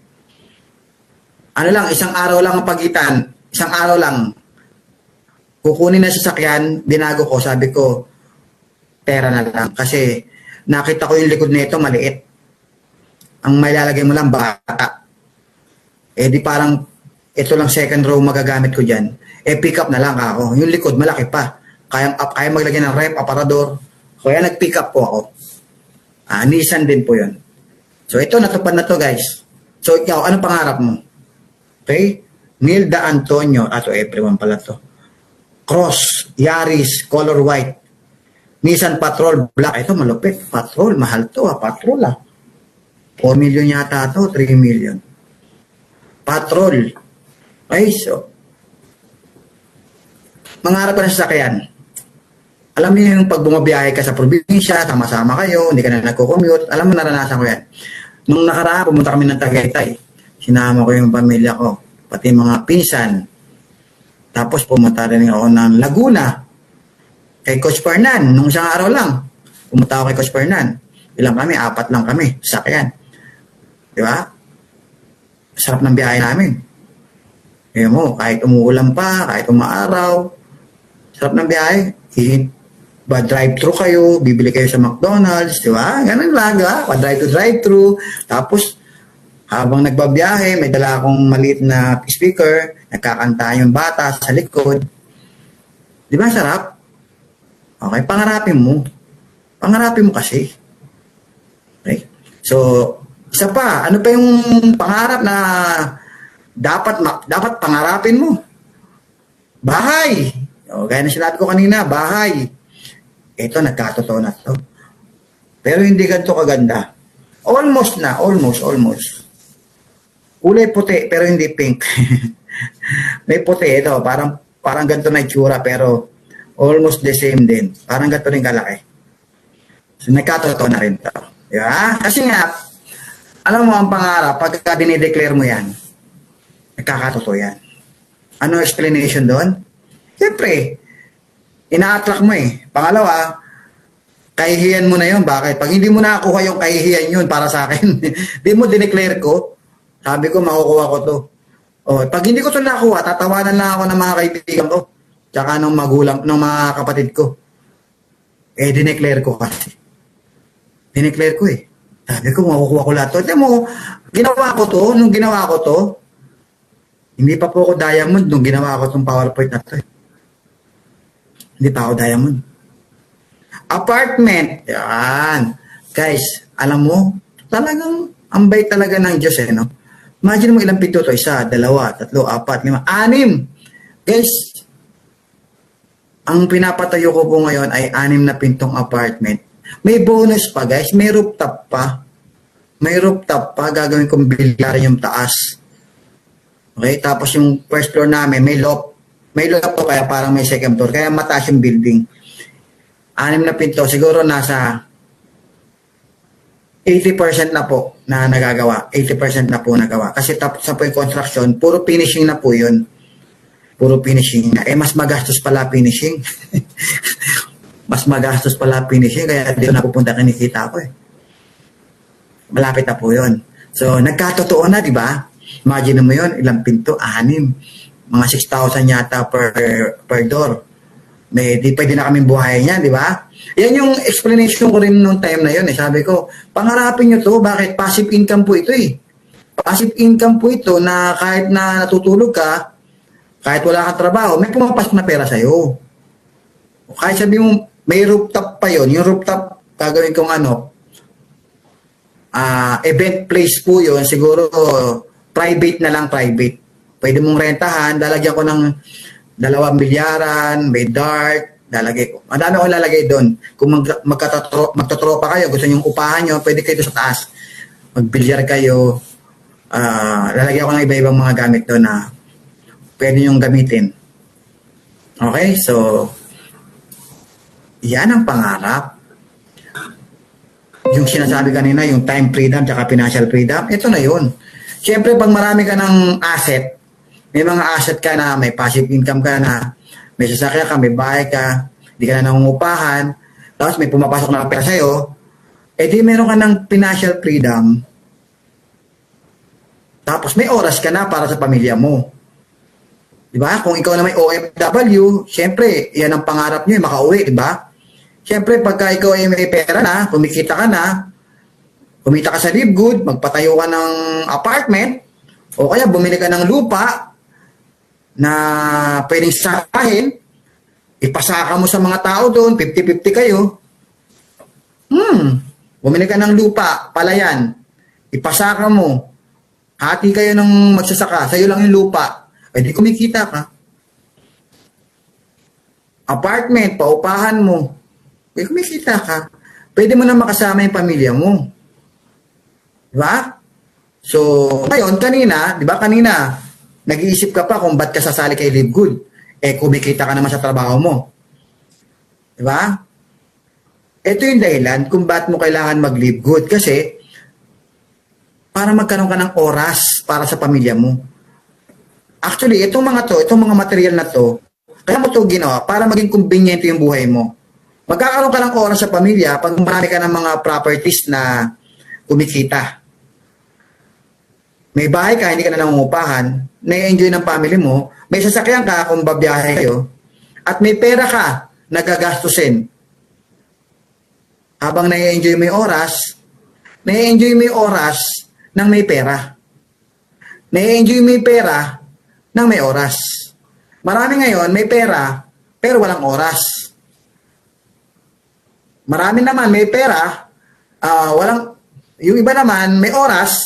Ano lang, isang araw lang ang pagitan, isang araw lang, kukunin na sa sasakyan, binago ko, sabi ko, pera na lang. Kasi nakita ko yung likod nito maliit. Ang may lalagay mo lang, bata. Eh di parang, ito lang second row magagamit ko dyan. Eh pick up na lang ako. Yung likod, malaki pa. Kaya maglagay ng rep, aparador. Kaya nag-pick up po ako. Nissan din po yun. So ito, natupad na to guys. So ikaw, ano pangarap mo? Okay? Nilda Antonio, ato everyone pala to. Cross, Yaris, color white. Nissan Patrol, black. Ito malupit. Patrol, mahal to Patrol 4 million yata to, 3 million. Patrol. Ay, so. Mangarap ka na sa sasakyan. Alam niyo yung pag bumabiyahe ka sa probinsya, sama-sama kayo, hindi ka na nagko-commute. Alam mo, naranasan ko yan. Nung nakaraan, pumunta kami ng Tagaytay. Sinama ko yung pamilya ko, pati mga pinsan. Tapos pumunta rin ako ng Laguna. Kay Coach Fernan, nung isang araw lang. Pumunta ako kay Coach Fernan. Ilang kami? 4 lang kami. Sasakyan. Di ba? Sarap ng biyahe namin. Kaya mo, kahit umuulan pa, kahit umaaraw, sarap ng biyahe. Drive-thru kayo, bibili kayo sa McDonald's, di ba? Ganun lang, di ba? Drive-thru. Tapos, habang nagbabiyahe, may dala akong maliit na speaker, nagkakanta yung bata sa likod. Di ba, sarap? Okay, pangarapin mo. Pangarapin mo kasi. Okay? So, isa pa, ano pa yung pangarap na dapat pangarapin mo? Bahay. O, gaya na sinabi ko kanina, bahay. Ito, nagkatotoo na to. Pero hindi ganito kaganda. Almost na, almost. Kulay puti, pero hindi pink. May puti ito, parang ganito na itsura, pero almost the same din. Parang ganito rin kalaki. So, nagkatotoo na rin to. Diba? Kasi nga, alam mo ang pangarap, pagka dinideclare mo yan, nagkakatotoo yan. Ano explanation doon? Siyempre, ina-attract mo eh. Pangalawa, kahihiyan mo na yun. Bakit? Pag hindi mo nakakuha yung kahihiyan yun para sa akin, di mo dineclare ko, sabi ko, makukuha ko to. O, pag hindi ko to nakuha, tatawanan lang ako ng mga kaibigan ko, tsaka ng magulang, ng mga kapatid ko. Eh, dineclare ko kasi. Dineclare ko eh. Sabi ko, makukuha ko lahat to. Tignan mo, nung ginawa ko to, hindi pa po ako diamond nung ginawa ko tong PowerPoint na to eh. Hindi pa ako diamond. Apartment. Yan. Guys, alam mo, talagang ambay talaga ng Diyos eh, no? Imagine mo ilang pinto to. 1, 2, 3, 4, 5, 6. Guys, ang pinapatayo ko po ngayon ay 6 na pintong apartment. May bonus pa guys, may rooftop pa. May rooftop pa, gagawin kong bilyaran yung taas. Okay, tapos yung first floor namin, may loft. May loft po kaya parang may second floor, kaya mataas yung building. 6 na pinto, siguro nasa 80% na po na nagagawa. 80% na po nagawa. Kasi tapos na po yung construction, puro finishing na po yun. Puro finishing na. Eh, mas magastos pala finishing. Mas magastos pala finishing, kaya dito na pupunta kinikita ko eh. Malapit na po yun. So, nagkatotoo na, di ba? Imagine mo yun, ilang pinto? 6. Mga 6,000 yata per door. May, di pwede na kaming buhayin yan, di ba? Yan yung explanation ko rin nung time na yun eh. Sabi ko, pangarapin nyo to, bakit? Passive income po ito eh. Passive income po ito na kahit na natutulog ka, kahit wala kang trabaho, may pumapasok na pera sa'yo. Kahit sabi mo, may rooftop pa yun. Yung rooftop, gagawin kong event place po yun. Siguro, private na lang, private. Pwede mong rentahan, lalagyan ko ng 2 bilyaran, may dart, lalagay ko. Madami akong lalagay doon. Kung magtatropa kayo, gusto nyo upahan nyo, pwede kayo sa taas. Magbilyar kayo. Lalagyan ko ng iba-ibang mga gamit doon na pwede nyo gamitin. Okay, so yan ang pangarap. Yung sinasabi kanina, yung time freedom at financial freedom, ito na yun. Siyempre, pag marami ka ng asset, may mga asset ka na, may passive income ka na, may sasakyan ka, may bahay ka, hindi ka na nangungupahan, tapos may pumapasok na pera sa'yo, eh di meron ka ng financial freedom, Tapos may oras ka na para sa pamilya mo. Di ba? Kung ikaw na may OFW, syempre, yan ang pangarap niyo, makauwi, di ba? Syempre, pagka ikaw ay may pera na, kumikita ka na, kumita ka sa Live Good, magpatayo ka ng apartment, o kaya bumili ka ng lupa na pwedeng sahin, ipasaka mo sa mga tao doon, 50-50 kayo. Bumili ka ng lupa, palayan, ipasaka mo, hati kayo ng magsasaka, sa'yo lang yung lupa, eh di kumikita ka. Apartment, paupahan mo, eh kumikita ka. Pwede mo na makasama yung pamilya mo. Diba? So, ngayon, kanina, di ba kanina, nag-iisip ka pa kung ba't ka sasali kay Live Good. Eh, kumikita ka naman sa trabaho mo. Di ba? Ito yung dahilan kung ba't mo kailangan mag-Live Good. Kasi, para magkaroon ka ng oras para sa pamilya mo. Actually, itong mga material na to, kaya mo to ginawa para maging convenient yung buhay mo. Magkakaroon ka ng oras sa pamilya pag marami ka ng mga properties na kumikita. May bahay ka, hindi ka na nangungupahan, na-enjoy ng family mo, may sasakyan ka kung babiyahe kayo, at may pera ka na gagastusin. Habang na-enjoy mo yung oras, na-enjoy mo yung oras ng may pera. Na-enjoy mo yung pera ng may oras. Marami ngayon, may pera, pero walang oras. Marami naman, may pera, yung iba naman, may oras,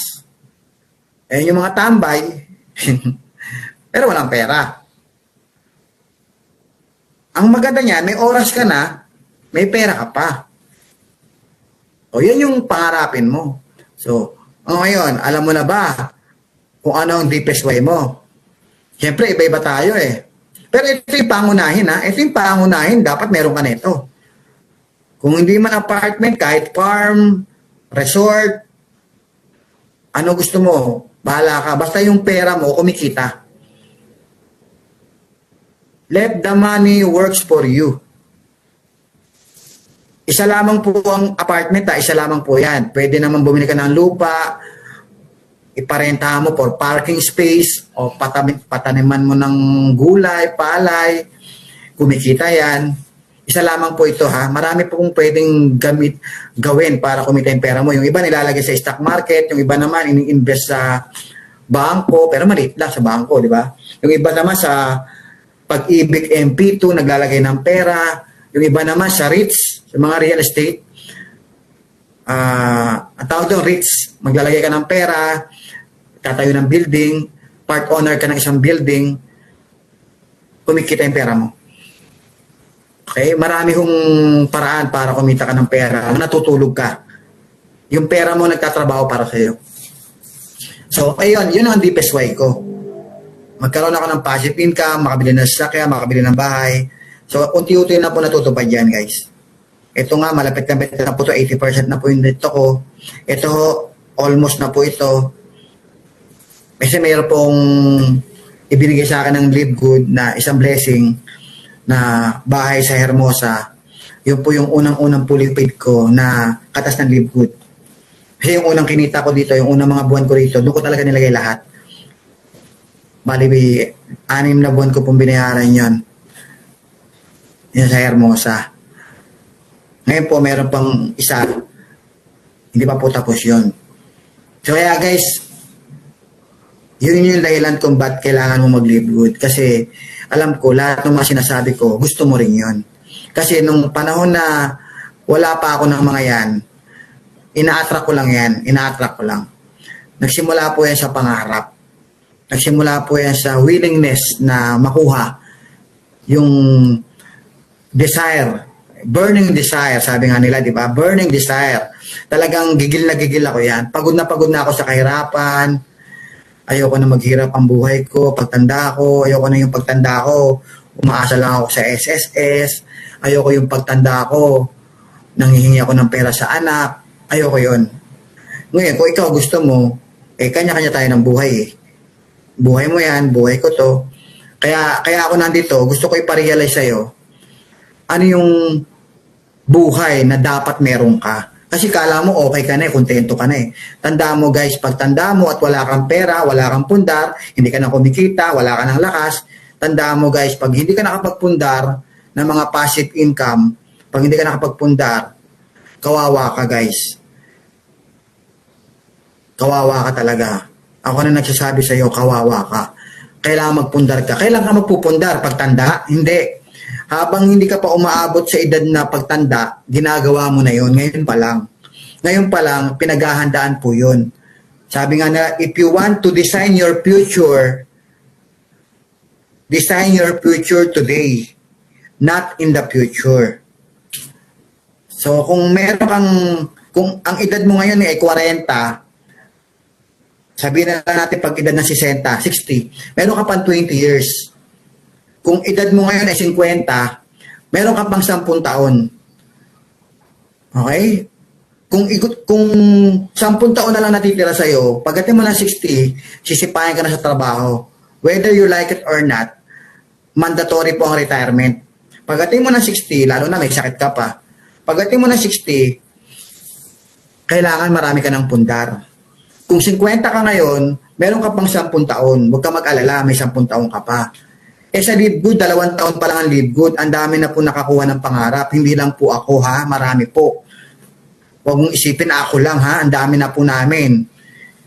yung mga tambay, pero walang pera. Ang maganda niyan, may oras ka na, may pera ka pa. O yan yung pangarapin mo. So, ngayon, alam mo na ba kung ano ang deepest way mo? Siyempre, iba-iba tayo eh. Pero ito yung pangunahin ha. Ito yung pangunahin, dapat meron ka nito. Kung hindi man apartment, kahit farm, resort, ano gusto mo, bahala ka. Basta yung pera mo, kumikita. Let the money works for you. Isa lamang po ang apartment isa lamang po yan. Pwede naman bumili ka ng lupa, iparenta mo for parking space, o pataniman mo ng gulay, palay, kumikita yan. Isa lamang po ito ha. Marami pong pwedeng gawin para kumita yung pera mo. Yung iba nilalagay sa stock market, yung iba naman ini-invest sa bangko, pero maliit lang sa bangko, di ba? Yung iba naman sa Pag-ibig MP2, naglalagay ng pera. Yung iba naman sa REITs, sa mga real estate. Ang tawag doon, REITs, maglalagay ka ng pera, tatayo ng building, part owner ka ng isang building, kumikita yung pera mo. Okay? Marami hong paraan para kumita ka ng pera. Natutulog ka. Yung pera mo nagtatrabaho para sa'yo. So, ayun, yun ang deepest way ko. Magkaroon ako ng passive income, makabili ng sasakyan, makabili ng bahay. So, unti-unti na po natutupad yan, guys. Ito nga, malapit na po ito, 80% na po yung dito ko. Ito, almost na po ito. Kasi mayroon pong ibinigay sa akin ng Live Good na isang blessing na bahay sa Hermosa. Yun po yung unang-unang fully paid ko na katas ng Live Good. Kasi yung unang kinita ko dito, yung unang mga buwan ko dito, doon ko talaga nilagay lahat. Bali, 6 na buwan ko pong binayaran yun. Yun sa Hermosa. Ngayon po, meron pang isa. Hindi pa po tapos yun. So, kaya guys, yun yung dahilan kung ba't kailangan mo mag-Live Good. Kasi, alam ko, lahat ng mga sinasabi ko, gusto mo rin yun. Kasi, nung panahon na wala pa ako ng mga yan, ina-attract ko lang yan. Ina-attract ko lang. Nagsimula po yan sa pangarap. Nagsimula po yan sa willingness na makuha yung desire, burning desire, sabi nga nila, di ba? Burning desire. Talagang gigil na ako yan. Pagod na ako sa kahirapan. Ayoko na maghirap ang buhay ko, pagtanda ko. Ayoko na yung pagtanda ko, umaasa lang ako sa SSS. Ayoko yung pagtanda ko, nanghihingi ako ng pera sa anak. Ayoko yun. Ngayon, kung ikaw gusto mo, kanya-kanya tayo ng buhay eh. Buhay mo yan, buhay ko to. Kaya ako nandito, gusto ko iparealize sa'yo, ano yung buhay na dapat meron ka. Kasi kala mo okay ka na kontento ka na Tanda mo guys, pag tanda mo at wala kang pera, wala kang pundar, hindi ka na kumikita, wala ka ng lakas, tanda mo guys, pag hindi ka nakapagpundar ng mga passive income, pag hindi ka nakapagpundar, kawawa ka guys. Kawawa ka talaga. Ako na nagsasabi sa iyo, kawawa ka. Kailangan magpundar ka. Kailangan ka magpupundar pagtanda? Hindi. Habang hindi ka pa umaabot sa edad na pagtanda, ginagawa mo na yon ngayon pa lang. Ngayon pa lang, pinaghahandaan po yun. Sabi nga na, if you want to design your future today, not in the future. So, kung meron kang, kung ang edad mo ngayon ay 40, sabihin na natin pag edad na 60, 60, meron ka pang 20 years. Kung edad mo ngayon ay 50, meron ka pang 10 taon. Okay? Kung 10 taon na lang natitira sa'yo, pagdating mo na 60, sisipahin ka na sa trabaho. Whether you like it or not, mandatory po ang retirement. Pagdating mo na 60, lalo na may sakit ka pa, pagdating mo na 60, kailangan marami ka ng pundar. Kung 50 ka ngayon, meron ka pang 10 taon. Huwag ka mag-alala, may 10 taon ka pa. Sa Live Good, 2 taon pa lang ang Live Good. Ang dami na po nakakuha ng pangarap. Hindi lang po ako ha, marami po. Huwag mong isipin ako lang ha, ang dami na po namin.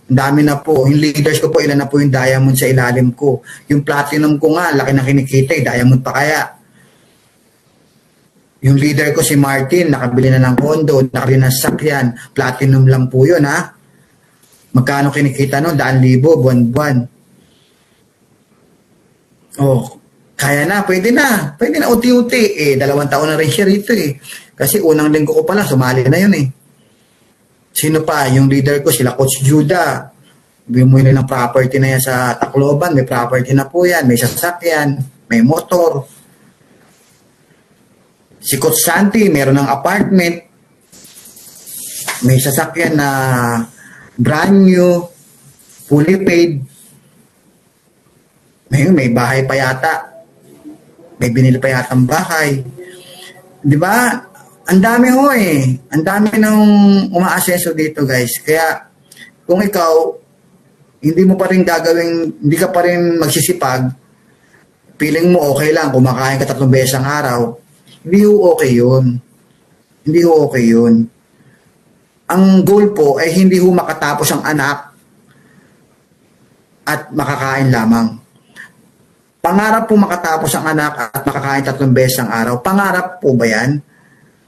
Ang dami na po. Yung leaders ko po, ilan na po yung diamond sa ilalim ko. Yung platinum ko nga, laki na kinikita diamond pa kaya. Yung leader ko si Martin, nakabili na ng condo, nakabili na ng sakyan, platinum lang po yun ha. Magkano kinikita no? 100,000 buwan-buwan. Oh, kaya na, pwede na. Pwede na, unti-unti. 2 taon na rin siya rito Kasi unang linggo ko pala, sumali na yun Sino pa? Yung leader ko, sila Coach Judah. Bumuhin ng property na yan sa Tacloban. May property na po yan. May sasakyan. May motor. Si Coach Santi, meron ng apartment. May sasakyan na brand new, fully paid. May bahay pa yata. May binili pa yata ang bahay. Di ba? Ang dami Ang dami nang umaaseso dito guys. Kaya kung ikaw, hindi mo pa rin gagawin, hindi ka pa rin magsisipag, feeling mo okay lang, kumakain ka 3 beses ang araw, hindi okay yun. Hindi okay yun. Ang goal po ay hindi makatapos ang anak at makakain lamang. Pangarap po makatapos ang anak at makakain 3 beses ang araw. Pangarap po ba yan?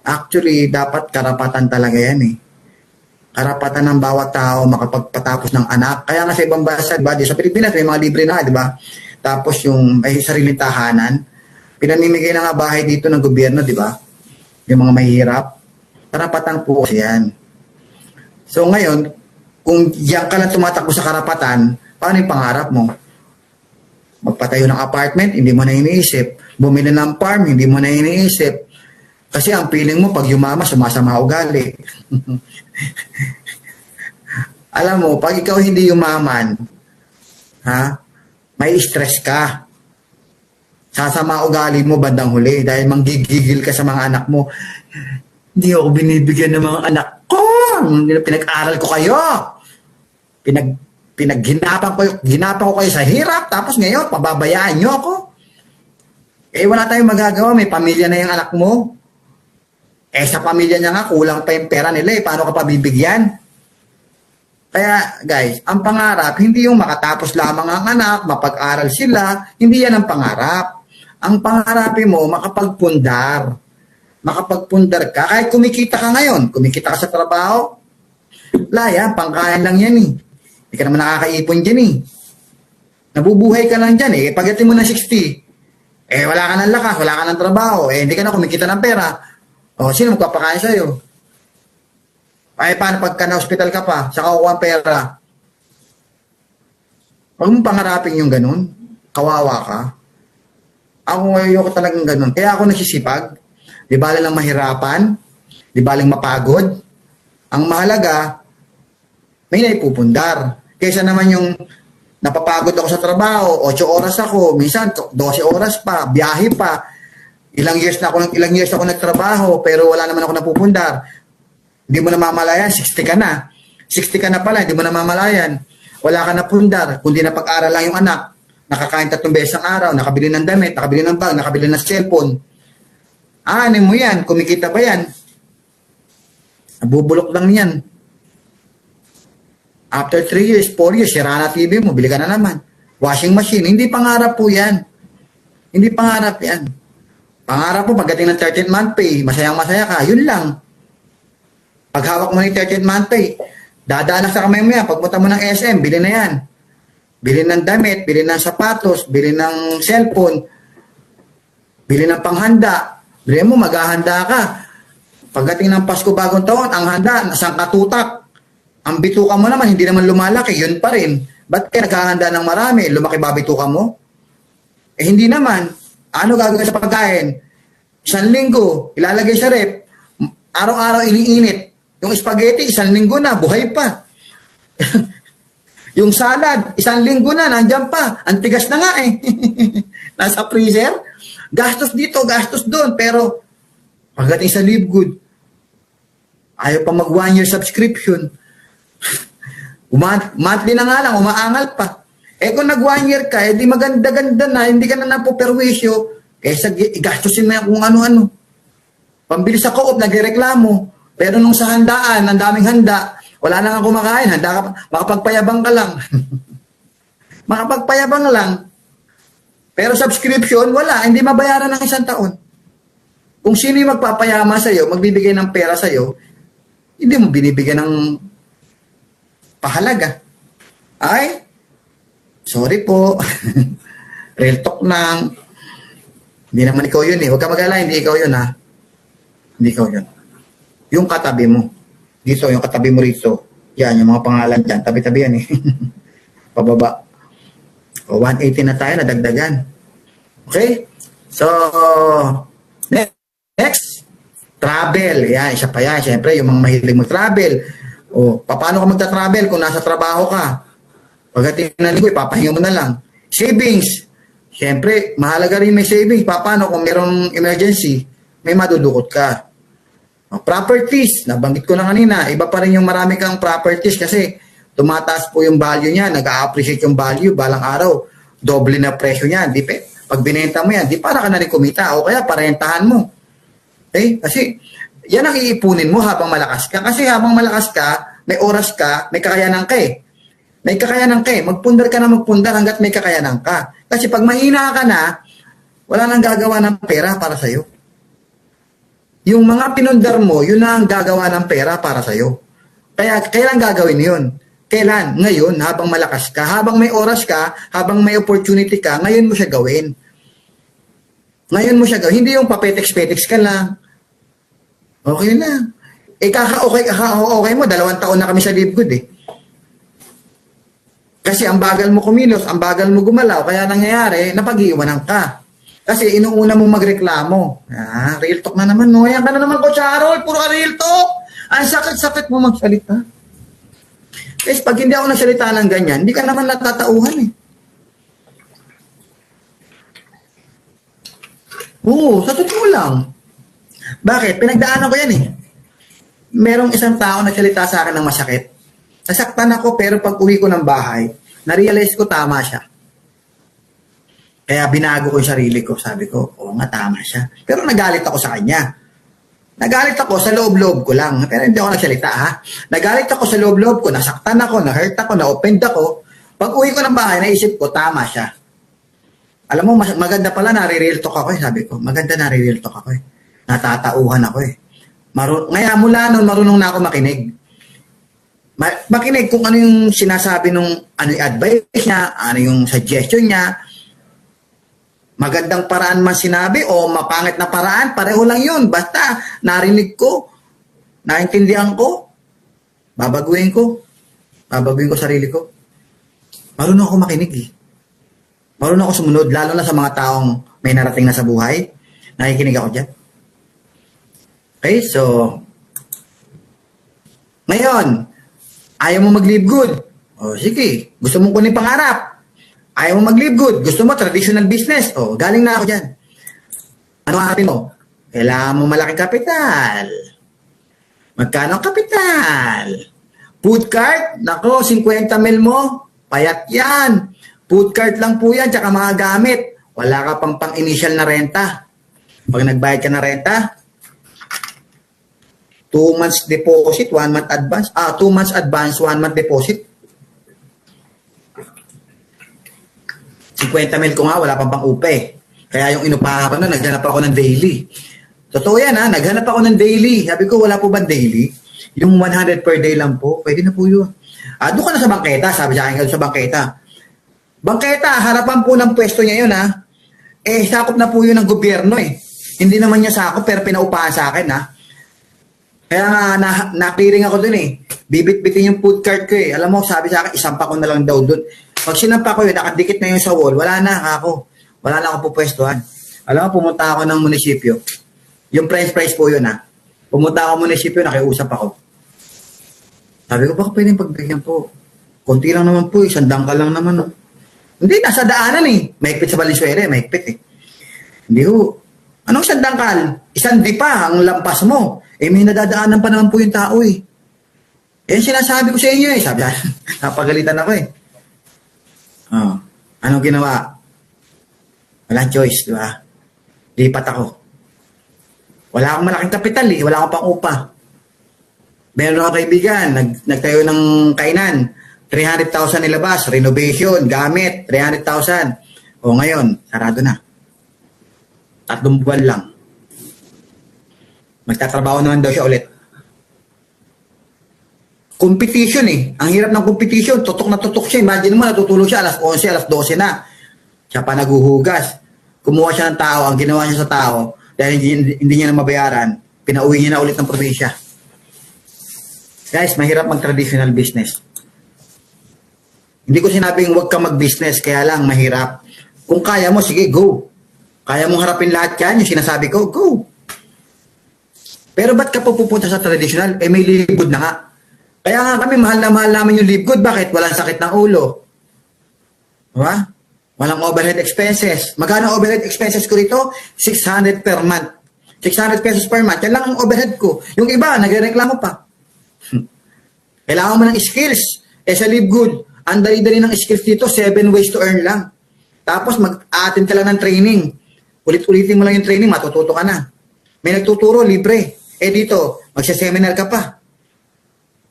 Actually, dapat karapatan talaga yan Karapatan ng bawat tao makapagpatapos ng anak. Kaya nga sa ibang bansa, diba? Sa Pilipinas, may mga libre na, diba? Tapos yung may sariling tahanan, pinamimigay na nga bahay dito ng gobyerno, diba? Yung mga mahihirap. Karapatan po kasi yan. So ngayon, kung diyan ka lang tumatakbo sa karapatan, paano yung pangarap mo? Magpatayo ng apartment, hindi mo na iniisip. Bumili ng farm, hindi mo na iniisip. Kasi ang feeling mo, pag yumama, sumasama ugali. Alam mo, pag ikaw hindi yumaman, may stress ka. Sasama ugali mo bandang huli dahil manggigigil ka sa mga anak mo. Hindi ako binibigyan ng mga anak ko. Pinag-aral ko kayo. Ginapan ko kayo sa hirap. Tapos ngayon, pababayaan nyo ako. Wala tayong magagawa. May pamilya na yung anak mo. Sa pamilya niya nga, kulang pa yung pera nila. Paano ka pabibigyan? Kaya guys, ang pangarap, hindi yung makatapos lamang ang anak, mapag-aral sila. Hindi yan ang pangarap. Ang pangarapin mo, makapagpundar. Makapagpundar ka. Kahit kumikita ka ngayon, kumikita ka sa trabaho, wala pangkain lang yan Hindi ka naman nakakaipon dyan Nabubuhay ka lang dyan Pagdating mo na 60, wala ka ng lakas, wala ka ng trabaho, hindi ka na kumikita ng pera. Sino magpapakain sa'yo? Paano pagka na-hospital ka pa, saka kukuha ang pera? Huwag mong pangarapin yung ganun. Kawawa ka. Ako ayoko talagang ganun. Kaya ako nagsisipag. Di bali lang mahirapan. Di baling mapagod. Ang mahalaga, may naipupundar. Kaysa naman yung napapagod ako sa trabaho, 8 oras ako, minsan 12 oras pa, biyahe pa. Ilang years na ako nagtrabaho pero wala naman ako napupundar. Hindi mo namamalayan, 60 ka na. 60 ka na pala, hindi mo namamalayan. Wala ka na pundar, kundi na pag-aral lang yung anak. Nakakain 3 beses ang araw, nakabili ng damit, nakabili ng bag, nakabili ng cellphone. Ano mo yan? Kumikita ba yan? Nabubulok lang yan. After 3 years, 4 years, sira na TV mo, bili ka na naman. Washing machine, hindi pangarap po yan. Hindi pangarap yan. Pangarap po, pagdating ng 13th month pay, masayang-masaya ka, yun lang. Pag hawak mo ng 13th month pay, dadaan sa kamay mo yan, pagpunta mo ng SM, bili na yan. Bili ng damit, bili ng sapatos, bili ng cellphone, bili ng panghanda. Bili mo, maghahanda ka. Pagdating ng Pasko bagong taon, ang handa, nasang katutak. Ang bituka mo naman, hindi naman lumalaki, yun pa rin. Ba't kaya naghahanda ng marami? Lumaki ba bituka mo? Eh hindi naman. Ano gagawin sa pagkain? 1 linggo, ilalagay sa rep. Araw-araw iniinit. Yung spaghetti, 1 linggo na, buhay pa. Yung salad, 1 linggo na, nandyan pa. Ang tigas na nga eh. Nasa freezer. Gastos dito, gastos doon. Pero, pagdating sa Live Good, ayaw pa mag 1 year subscription. Monthly na nga lang, umaangal pa. Eh kung nag 1 year ka, eh di maganda-ganda na, hindi ka na napoperwisyo, kaysa gastusin mo yan kung ano-ano. Pambili sa co-op, nagreklamo. Pero nung sa handaan, ang daming handa, wala na nga kumakain, handa ka, makapagpayabang ka lang. Makapagpayabang lang. Pero subscription, wala, hindi mabayaran ng 1 taon. Kung sino yung magpapayama sa'yo, magbibigay ng pera sa'yo, hindi mo binibigyan ng pahalaga. Ay, sorry po. Real talk lang. Hindi naman ikaw yun eh. Huwag ka mag-alala, hindi ikaw yun ha. Hindi ikaw yun. Yung katabi mo. Dito, yung katabi mo rito. Yan, yung mga pangalan dyan. Tabi-tabi yan eh. Pababa. O, 180 na tayo, nadagdagan. Okay? So, next. Travel. Yan, isa pa yan. Siyempre, yung mga mahilig mag-travel. O, paano ka magta-travel kung nasa trabaho ka? Pagdating na linggo, ipapahinga mo na lang. Savings. Siyempre, mahalaga rin may savings. Paano kung mayroong emergency, may madudukot ka. O, properties. Nabanggit ko na kanina. Iba pa rin yung marami kang properties kasi tumataas po yung value niya. Nag-a-appreciate yung value. Balang araw, doble na presyo niya. Di, pag binenta mo yan, di para ka na rin kumita. O kaya, parentahan mo. Okay? Kasi, yan ang iipunin mo habang malakas ka. Kasi habang malakas ka, may oras ka, may kakayanan ka eh. May kakayanan ka eh. Magpundar ka na magpundar hanggat may kakayanan ka. Kasi pag mahina ka na, wala nang gagawa ng pera para sa'yo. Yung mga pinundar mo, yun na ang gagawa ng pera para sa'yo. Kaya, kailan gagawin yun? Kailan? Ngayon, habang malakas ka, habang may oras ka, habang may opportunity ka, ngayon mo siya gawin. Ngayon mo siya gawin. Hindi yung papetex-petex ka lang. Okay na. Eh, kaka-okay mo, 2 taon na kami sa Live Good eh. Kasi ang bagal mo kumilos, ang bagal mo gumalaw, kaya nangyayari, napag-iiwanan ka. Kasi inuuna mong magreklamo. Real talk na naman, no? Yan ka na naman, Coach Harold, puro ka real talk. Ang sakit-sakit mo magsalita. Kasi pag hindi ako nagsalita ng ganyan, hindi ka naman natatauhan eh. Oo, sa totoo lang. Bakit? Pinagdaanan ko yan eh. Merong isang tao nagsalita sa akin ng masakit. Nasaktan ako pero pag uwi ko ng bahay, na-realize ko tama siya. Kaya binago ko yung sarili ko. Sabi ko, oo nga, tama siya. Pero nagalit ako sa kanya. Nagalit ako sa loob-loob ko lang. Pero hindi ako nagsalita ha. Nagalit ako sa loob-loob ko. Nasaktan ako, na-hurt ako, na-offend ako. Pag uwi ko ng bahay, naisip ko, tama siya. Alam mo, maganda pala, nare-real talk ako eh. Sabi ko, maganda nare-real talk ako eh. Natatauhan ako eh. Ngayon, mula noon, marunong na ako makinig. Makinig kung ano yung sinasabi nung ano yung advice niya, ano yung suggestion niya. Magandang paraan man sinabi o mapangit na paraan, pareho lang yun. Basta narinig ko, naintindihan ko, babaguhin ko sarili ko. Marunong ako makinig eh. Marunong ako sumunod, lalo na sa mga taong may narating na sa buhay. Nakikinig ako dyan. Okay, so, ngayon, ayaw mo mag-live good. O, sige, gusto mong kunin pangarap. Ayaw mo mag-live good. Gusto mo traditional business. O, galing na ako dyan. Ano hanapin mo? Kailangan mo malaking kapital. Magkano ang kapital? Food cart? Nako, 50 mil mo. Payat yan. Food cart lang po yan, tsaka mga gamit. Wala ka pang initial na renta. Pag nagbayad ka na renta, 2 months deposit, 1 month advance. 2 months advance, 1 month deposit. 50 mil ko nga, wala pang upe. Kaya yung inupahan ko na, naghanap ako ng daily. Totoo yan ha, naghanap ako ng daily. Sabi ko, wala po ba daily? Yung 100 per day lang po, pwede na po yun. Doon ka na sa bangketa, sabi sa akin sa bangketa. Bangketa, harapan po ng pwesto niya yun ha. Sakop na po yun ng gobyerno eh. Hindi naman niya sakop, pero pinaupahan sa akin ha. Kaya nga, na-clearing ako dun eh. Bibit-bitin yung food cart ko eh. Alam mo, sabi sa akin, isampa ko na lang daw dun. Pag sinampa ko yun, nakadikit na yun sa wall, wala na ako. Wala na ako pupwestuhan. Alam mo, pumunta ako ng munisipyo. Yung french fries po yun ha. Pumunta ako ng munisipyo, nakiusap ako. Sabi ko, baka pwedeng pagbigyan po. Konti lang naman po, 100 ka lang naman. No? Hindi, nasa daanan eh. Mahigpit sa Valenzuela, mahigpit eh. Hindi ho. Anong 100 kal? 1 di pa ang lampas mo. May nadadaanan pa naman po yung tao eh. Sinasabi ko sa inyo eh. Sabi niya, napagalitan ako eh. Anong ginawa? Walang choice, di ba? Lipat ako. Wala akong malaking kapital eh. Wala akong pang upa. Meron akong kaibigan, nagtayo ng kainan. 300,000 nilabas, renovation, gamit, 300,000. O ngayon, sarado na. 3 buwan lang. Magtatrabaho naman daw siya ulit. Competition eh. Ang hirap ng competition. Tutok na tutok siya. Imagine mo, natutulog siya alas 11, alas 12 na. Siya pa naguhugas. Kumuha siya ng tao. Ang ginawa niya sa tao, dahil hindi niya na mabayaran, pinauwi niya na ulit ng probinsya. Guys, mahirap mag-traditional business. Hindi ko sinabing huwag ka mag-business, kaya lang mahirap. Kung kaya mo, sige, go. Kaya mong harapin lahat yan, yung sinasabi ko, go. Pero ba't ka po pupunta sa traditional? May live good na nga. Kaya nga kami, mahal na mahal namin yung live good. Bakit? Walang sakit ng ulo. Diba? Walang overhead expenses. Magkano overhead expenses ko rito? 600 per month. 600 pesos per month. Yan lang ang overhead ko. Yung iba, nagrereklamo pa. Kailangan mo ng skills. Sa live good, ang dali-dali ng skills dito, 7 ways to earn lang. Tapos mag-attend ka lang ng training. Ulit-ulitin mo lang yung training, matututo ka na. May nagtuturo, libre. Dito, magsaseminar ka pa.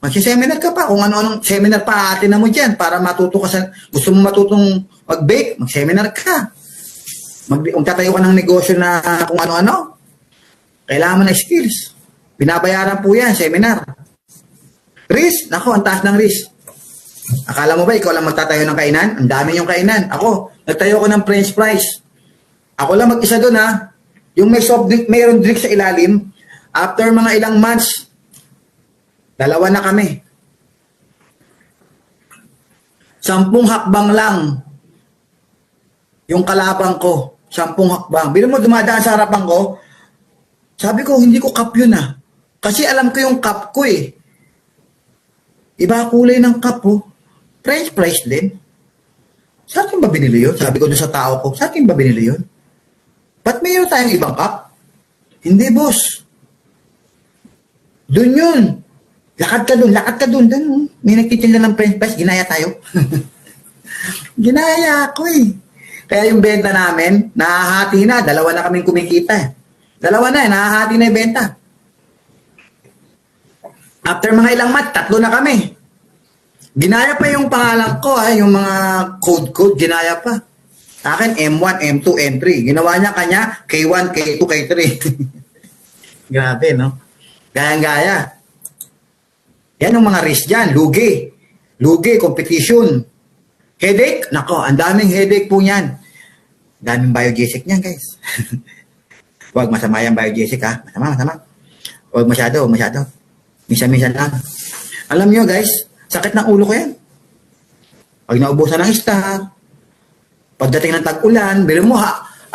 Magsaseminar ka pa. Kung ano-anong seminar pa atin na mo dyan para matuto ka sa... Gusto mo matutong mag-bake, mag-seminar ka. Kung tatayo ka ng negosyo na kung ano-ano, kailangan mo na skills. Binabayaran po yan, seminar. Risk? Nako, ang taas ng risk. Akala mo ba ikaw lang magtatayo ng kainan? Ang dami yung kainan. Ako, nagtayo ko ng french fries. Ako lang mag-isa doon ha. Yung may soft drink, mayroon drink sa ilalim. After mga ilang months, 2 na kami. 10 hakbang lang yung kalabang ko. 10 hakbang. Bilang mo dumadaan sa harapan ko, sabi ko, hindi ko cup yun ah. Kasi alam ko yung cup ko eh. Iba kulay ng cup oh. French fries din. Sa akin ba binili yun? Sabi ko doon sa tao ko, sa akin ba binili yun? Ba't mayroon tayong ibang cup? Hindi boss. Doon yun. Lakad ka doon. Doon. May nagtitinda ng french fries, ginaya tayo. Ginaya ako eh. Kaya yung benta namin, nahahati na. 2 na kaming kumikita eh. 2 na eh, nahahati na yung benta. After mga ilang months, 3 na kami. Ginaya pa yung pangalan ko yung mga code, ginaya pa. Akin, M1, M2, M3. Ginawa niya kanya, K1, K2, K3. Grabe, no? Gaya-gaya. Yan yung mga risk dyan. Lugi, competition. Headache? Nako, ang daming headache po yan. Daming biogesic niyan, guys. Huwag masama yung biogesic, ha? Masama. Huwag masyado. Minsan-minsan lang. Alam niyo, guys, sakit ng ulo ko yan. Pag naubusan ng stock, pagdating ng tag-ulan, bilhin mo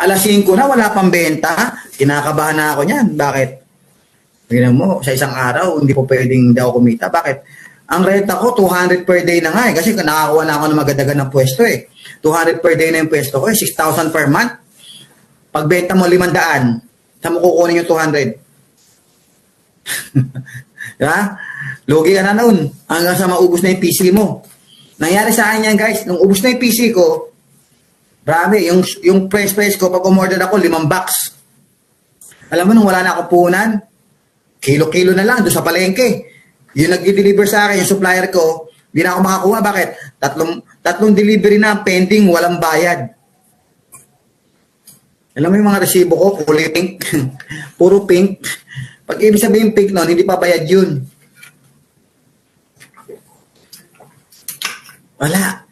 alas 5 na, wala pang benta, kinakabahan na ako niyan. Bakit? Bilhin mo, sa isang araw, hindi po pwedeng daw kumita. Bakit? Ang renta ko, 200 per day na nga kasi nakakuha na ako ng magadagan ng pwesto 200 per day na yung pwesto ko 6,000 per month. Pagbenta mo 500, saan mo kukunin yung 200? Di ba? Lugi ka na noon hanggang sa maubos na yung PC mo. Nangyari sa akin yan guys, nung ubos na yung PC ko, grabe, yung price ko, pag umorder ako, 5 box. Alam mo, nung wala na ako puhunan, kilo-kilo na lang doon sa palengke. Yung nag-deliver sa akin, yung supplier ko, hindi na ako makakuha. Bakit? Tatlong delivery na pending, walang bayad. Alam mo yung mga resibo ko, kulay pink. Puro pink. Pag ibig sabihin pink noon, hindi pa bayad yun. Wala.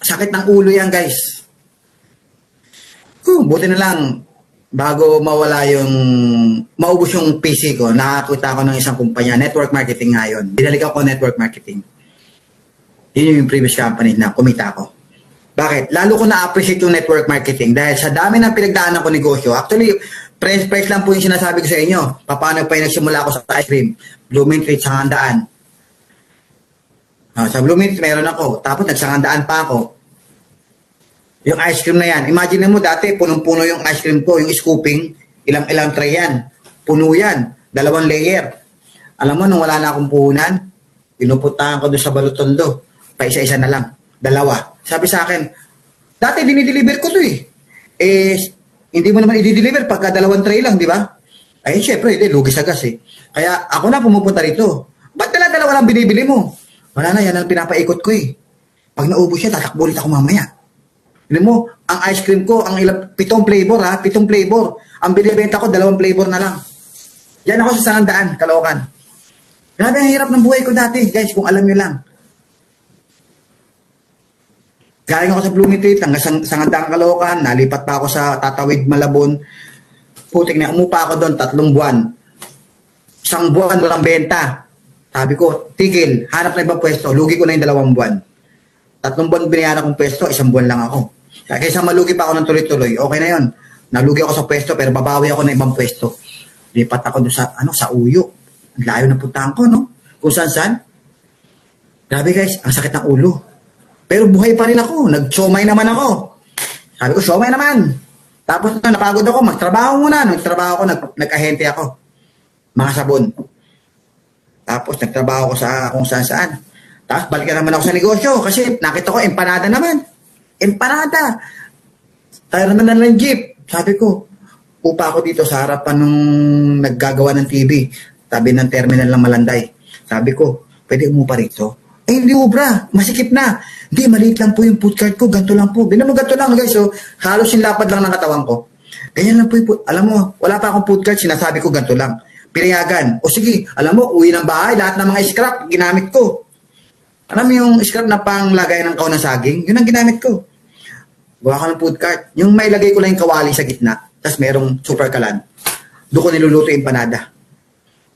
Sakit ng ulo yan, guys. Buti na lang, bago maubos yung PC ko, nakakita ako ng isang kumpanya, network marketing ngayon. Binalik ako network marketing. Yun yung previous company na kumita ako. Bakit? Lalo ko na-appreciate yung network marketing dahil sa dami ng pinagdaanan ko negosyo. Actually, price lang po yung sinasabi ko sa inyo. Paano pa yung nagsimula ako sa ice cream? Blooming Treat, 100. Sa Blooming meron ako. Tapos nagsangandaan pa ako. Yung ice cream na yan. Imagine mo dati, punong-puno yung ice cream ko. Yung scooping, ilang tray yan. Puno yan. 2 layer. Alam mo, nung wala na akong puhunan, pinupuntahan ko doon sa Balutondo. Pa isa-isa na lang. 2. Sabi sa akin, dati dinideliver ko to eh. Hindi mo naman i-deliver pagka 2 tray lang, di ba? Ay, syempre, lugi sa gas eh. Kaya ako na pumupunta rito. Ba't dala-dalawa lang binibili mo? Wala na, yan ang pinapaikot ko eh. Pag naubos siya, tatakbo ulit ako mamaya. Alam mo, ang ice cream ko, ang 7 flavor ha, 7 flavor. Ang binibenta ko, 2 flavor na lang. Yan ako sa 100, Caloocan. Grabe ang hirap ng buhay ko dati, guys, kung alam nyo lang. Galing ako sa Blooming Treat, hanggang sa 100 Caloocan, nalipat pa ako sa Tatawid, Malabon. Putik na, umupa ako doon, 3 buwan. 1 buwan, walang benta. Sabi ko, tigil, hanap na ibang pwesto, lugi ko na yung 2 buwan. 3 buwan binayaran akong pwesto, 1 buwan lang ako. Kaysa malugi pa ako ng tuloy-tuloy, okay na yon. Nalugi ako sa pwesto, pero babawi ako ng ibang pwesto. Lipat ako doon sa Uyo. Ang layo na puntahan ko, no? Kung saan-saan. Grabe guys, ang sakit ng ulo. Pero buhay pa rin ako, nag-siomay naman ako. Sabi ko, siomay naman. Tapos napagod ako, magtrabaho muna. Nagtrabaho ako, nag-ahente ako. Mga sabon. Tapos nagtrabaho ako sa kung saan-saan. Tapos balikan naman ako sa negosyo kasi nakita ko empanada naman. Empanada. Tayo naman na ng jeep. Sabi ko, upa ako dito sa harapan nung naggagawa ng TV. Tabi ng terminal ng Malanday. Sabi ko, pwede umupa rito? Hindi ubra, masikip na. Hindi, maliit lang po yung food cart ko, ganito lang po. Bilang mo ganito lang guys, so, halos yung lapad lang ng katawan ko. Ganyan lang po yung alam mo, wala pa akong food cart, sinasabi ko ganito lang. Pinayagan. O sige, alam mo, uwi ng bahay, lahat ng mga scrap, ginamit ko. Alam mo yung scrap na panglagay ng kaon ng saging? Yun ang ginamit ko. Gawa ko ng food cart. Yung may lagay ko lang yung kawali sa gitna, tapos merong super kalan. Doon ko niluluto yung empanada.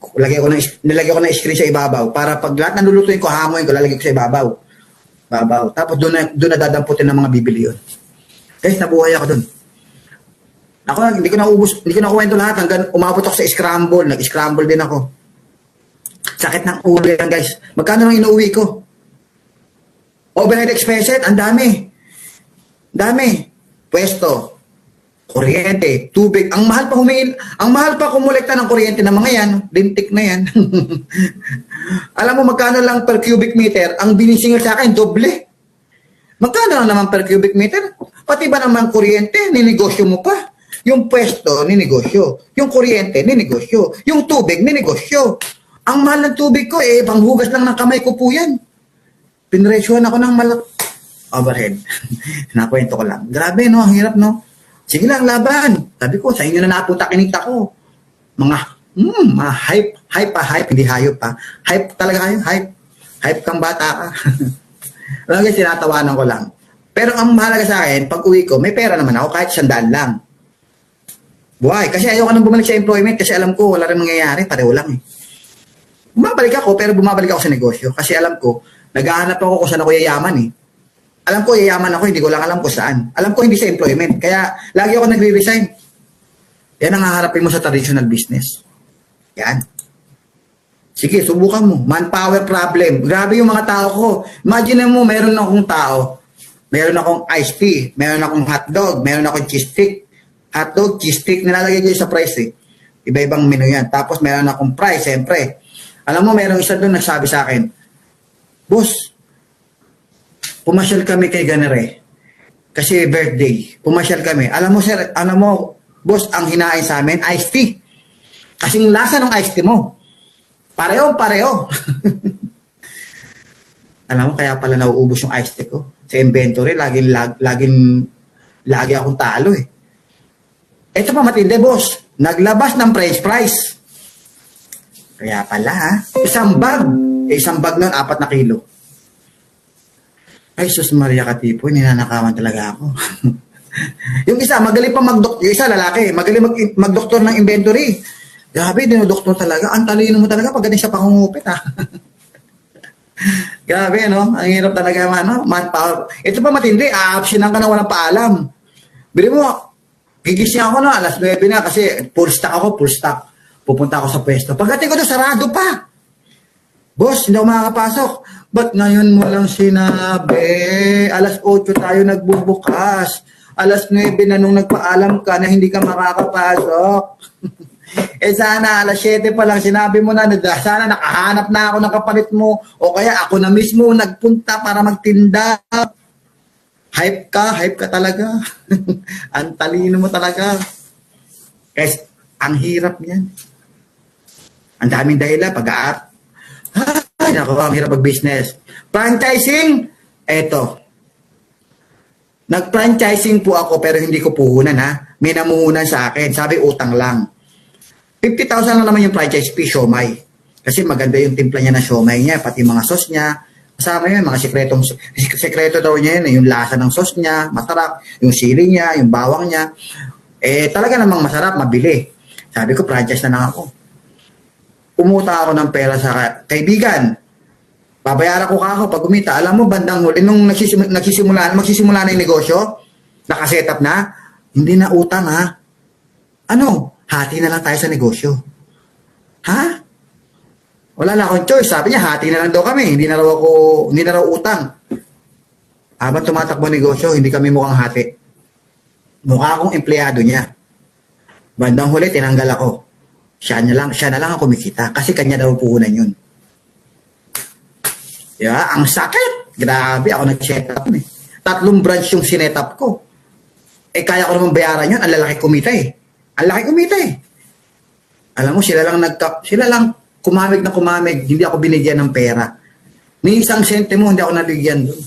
Nilagay ko ng screen sa ibabaw para pag lahat ng lulutuin ko, hamoy ko, lalagay ko sa ibabaw. Tapos doon na dadamputin ng mga bibili yun. Guys, nabuhay ako doon. Ako, hindi ko nakuha ito lahat hanggang umabot ako sa scramble. Nag-scramble din ako. Sakit ng ulo yan, guys. Magkano nang inuwi ko? Overhead expenses, ang dami. Pwesto, kuryente, tubig. Ang mahal pa kumulekta ng kuryente ng mga yan. Lintik na yan. Alam mo, magkano lang per cubic meter? Ang binisingil sa akin, doble. Magkano lang naman per cubic meter? Pati ba naman kuryente, ninegosyo mo pa? Yung pwesto, ninegosyo. Yung kuryente, ninegosyo. Yung tubig, ninegosyo. Ang mahal ng tubig ko, panghugas lang ng kamay ko po yan. Pinresyohan ako ng overhead. Nakwento ko lang. Grabe, no? Ang hirap, no? Sige lang, laban. Sabi ko, sa inyo na napunta kinita ko. Mga hype, hindi hayop pa. Hype talaga kayo, hype. Hype kang bata ka. Alam nga, sinatawanan ko lang. Pero ang mahalaga sa akin, pag uwi ko, may pera naman ako, kahit 100 lang. Buhay. Kasi ayoko nang bumalik sa employment kasi alam ko, wala rin mangyayari, pareho lang eh. Bumabalik ako, pero bumabalik ako sa negosyo. Kasi alam ko, naghahanap ako kung saan ako yayaman eh. Alam ko, yayaman ako, hindi ko lang alam kung saan. Alam ko, hindi sa employment. Kaya, lagi ako nagre-resign. Yan ang haharapin mo sa traditional business. Yan. Sige, subukan mo. Manpower problem. Grabe yung mga tao ko. Imagine mo, meron akong tao. Meron akong iced tea. Meron akong hotdog. Meron akong cheese stick. Hotdog, cheese stick, nilalagay ko sa price eh. Iba-ibang menu yan. Tapos meron akong price, siyempre. Alam mo, merong isa doon nagsabi sa akin, boss, pumasyal kami kay Ganere. Kasi birthday. Pumasyal kami. Alam mo, sir, boss, ang hinain sa amin, iced tea. Kasing lasa ng iced tea mo. Pareho. Alam mo, kaya pala nauubos yung iced tea ko. Sa inventory, lagi akong talo eh. Ito pa matindi, boss. Naglabas ng price. Kaya pala ha. Isang bag nun, 4 na kilo. Ay, sus Maria Katipo, ninanakawan talaga ako. Yung isa, magaling pa magdoktor. Yung isa, lalaki, magaling magdoktor ng inventory. Grabe, dinodoktor talaga. Ang talino mo talaga pag ganun siya pangungupit ha. Grabe, no? Ang hirap talaga, manpower. Ito pa matindi, a-optionan ka na walang paalam. Bili mo, gigising ako na, alas 9 na kasi full stock. Pupunta ako sa pwesto. Pagdating ko doon, sarado pa. Boss, hindi ako makakapasok. Ba't ngayon mo lang sinabi? Alas 8 tayo nagbubukas. Alas 9 na nung nagpaalam ka na hindi ka makakapasok. Sana alas 7 pa lang sinabi mo na sana nakahanap na ako ng kapalit mo o kaya ako na mismo nagpunta para magtinda. Hype ka talaga. Ang talino mo talaga. Guys, ang hirap niyan. Ang daming dahilan pag-aap. Ay, naku, ang hirap mag-business. Franchising, eto. Nag-franchising po ako pero hindi ko puhunan ha. May namuhunan sa akin. Sabi utang lang. 50,000 lang naman yung franchise fee, siomay. Kasi maganda yung timpla niya na siomay niya, pati mga sauce niya. Kasama yun, mga sekreto daw niya yun, yung lasa ng sauce niya, masarap, yung sili niya, yung bawang niya. Talaga namang masarap, mabili. Sabi ko, franchise na lang ako. Umuta ako ng pera sa kaibigan. Babayaran ko ako pag umita. Alam mo, bandang huli, nung magsisimula na yung negosyo, nakaset up na, hindi na utang ha. Hati na lang tayo sa negosyo. Ha? Wala na akong choice. Sabi niya, hati na lang daw kami. Hindi na raw utang. Habang tumatakbo negosyo, hindi kami mukhang hati. Mukha akong empleyado niya. Bandang huli, tinanggal ako. Siya na lang ang kumikita. Kasi kanya daw puhunan yun. Yeah, ang sakit. Grabe, ako nag-set up eh. 3 branch yung sinet up ko. Kaya ko naman bayaran yun. Ang lalaki kumita eh. Alam mo, sila lang kumamig na kumamig. Hindi ako binigyan ng pera. Ni isang sentimo, hindi ako nabigyan doon.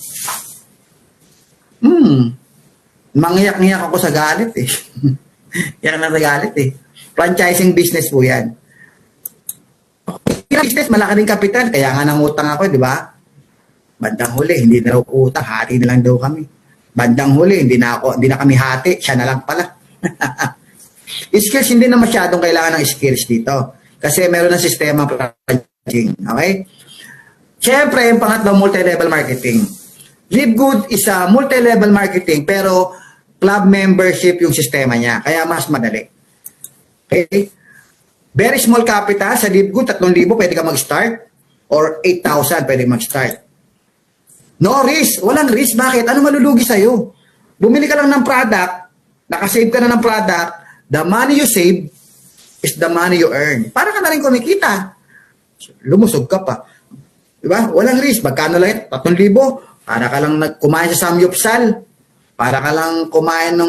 Mangyak-ngyak ako sa galit eh. Yan ang nagalit eh. Franchising business po yan. Business, malaki rin kapital. Kaya nga nangutang ako, di ba? Bandang huli, hindi na raw utang. Hati na lang daw kami. Bandang huli, hindi na kami hati. Siya na lang pala. Skills, hindi na masyadong kailangan ng skills dito. Kasi meron ng sistema franchising. Okay? Siyempre, yung pangatlo, multi-level marketing. Live Good is a multi-level marketing pero club membership yung sistema niya. Kaya mas madali. Okay? Very small capital sa Live Good, 3,000 pwede ka mag-start or 8,000 pwede mag-start. No risk. Walang risk. Bakit? Ano malulugi sa'yo? Bumili ka lang ng product, nakasave ka na ng product, the money you save is the money you earn. Para ka na rin kumikita. Lumusog ka pa. Diba? Walang risk. Magkano lang 3,000? Para ka lang kumain sa samyupsal. Para ka lang kumain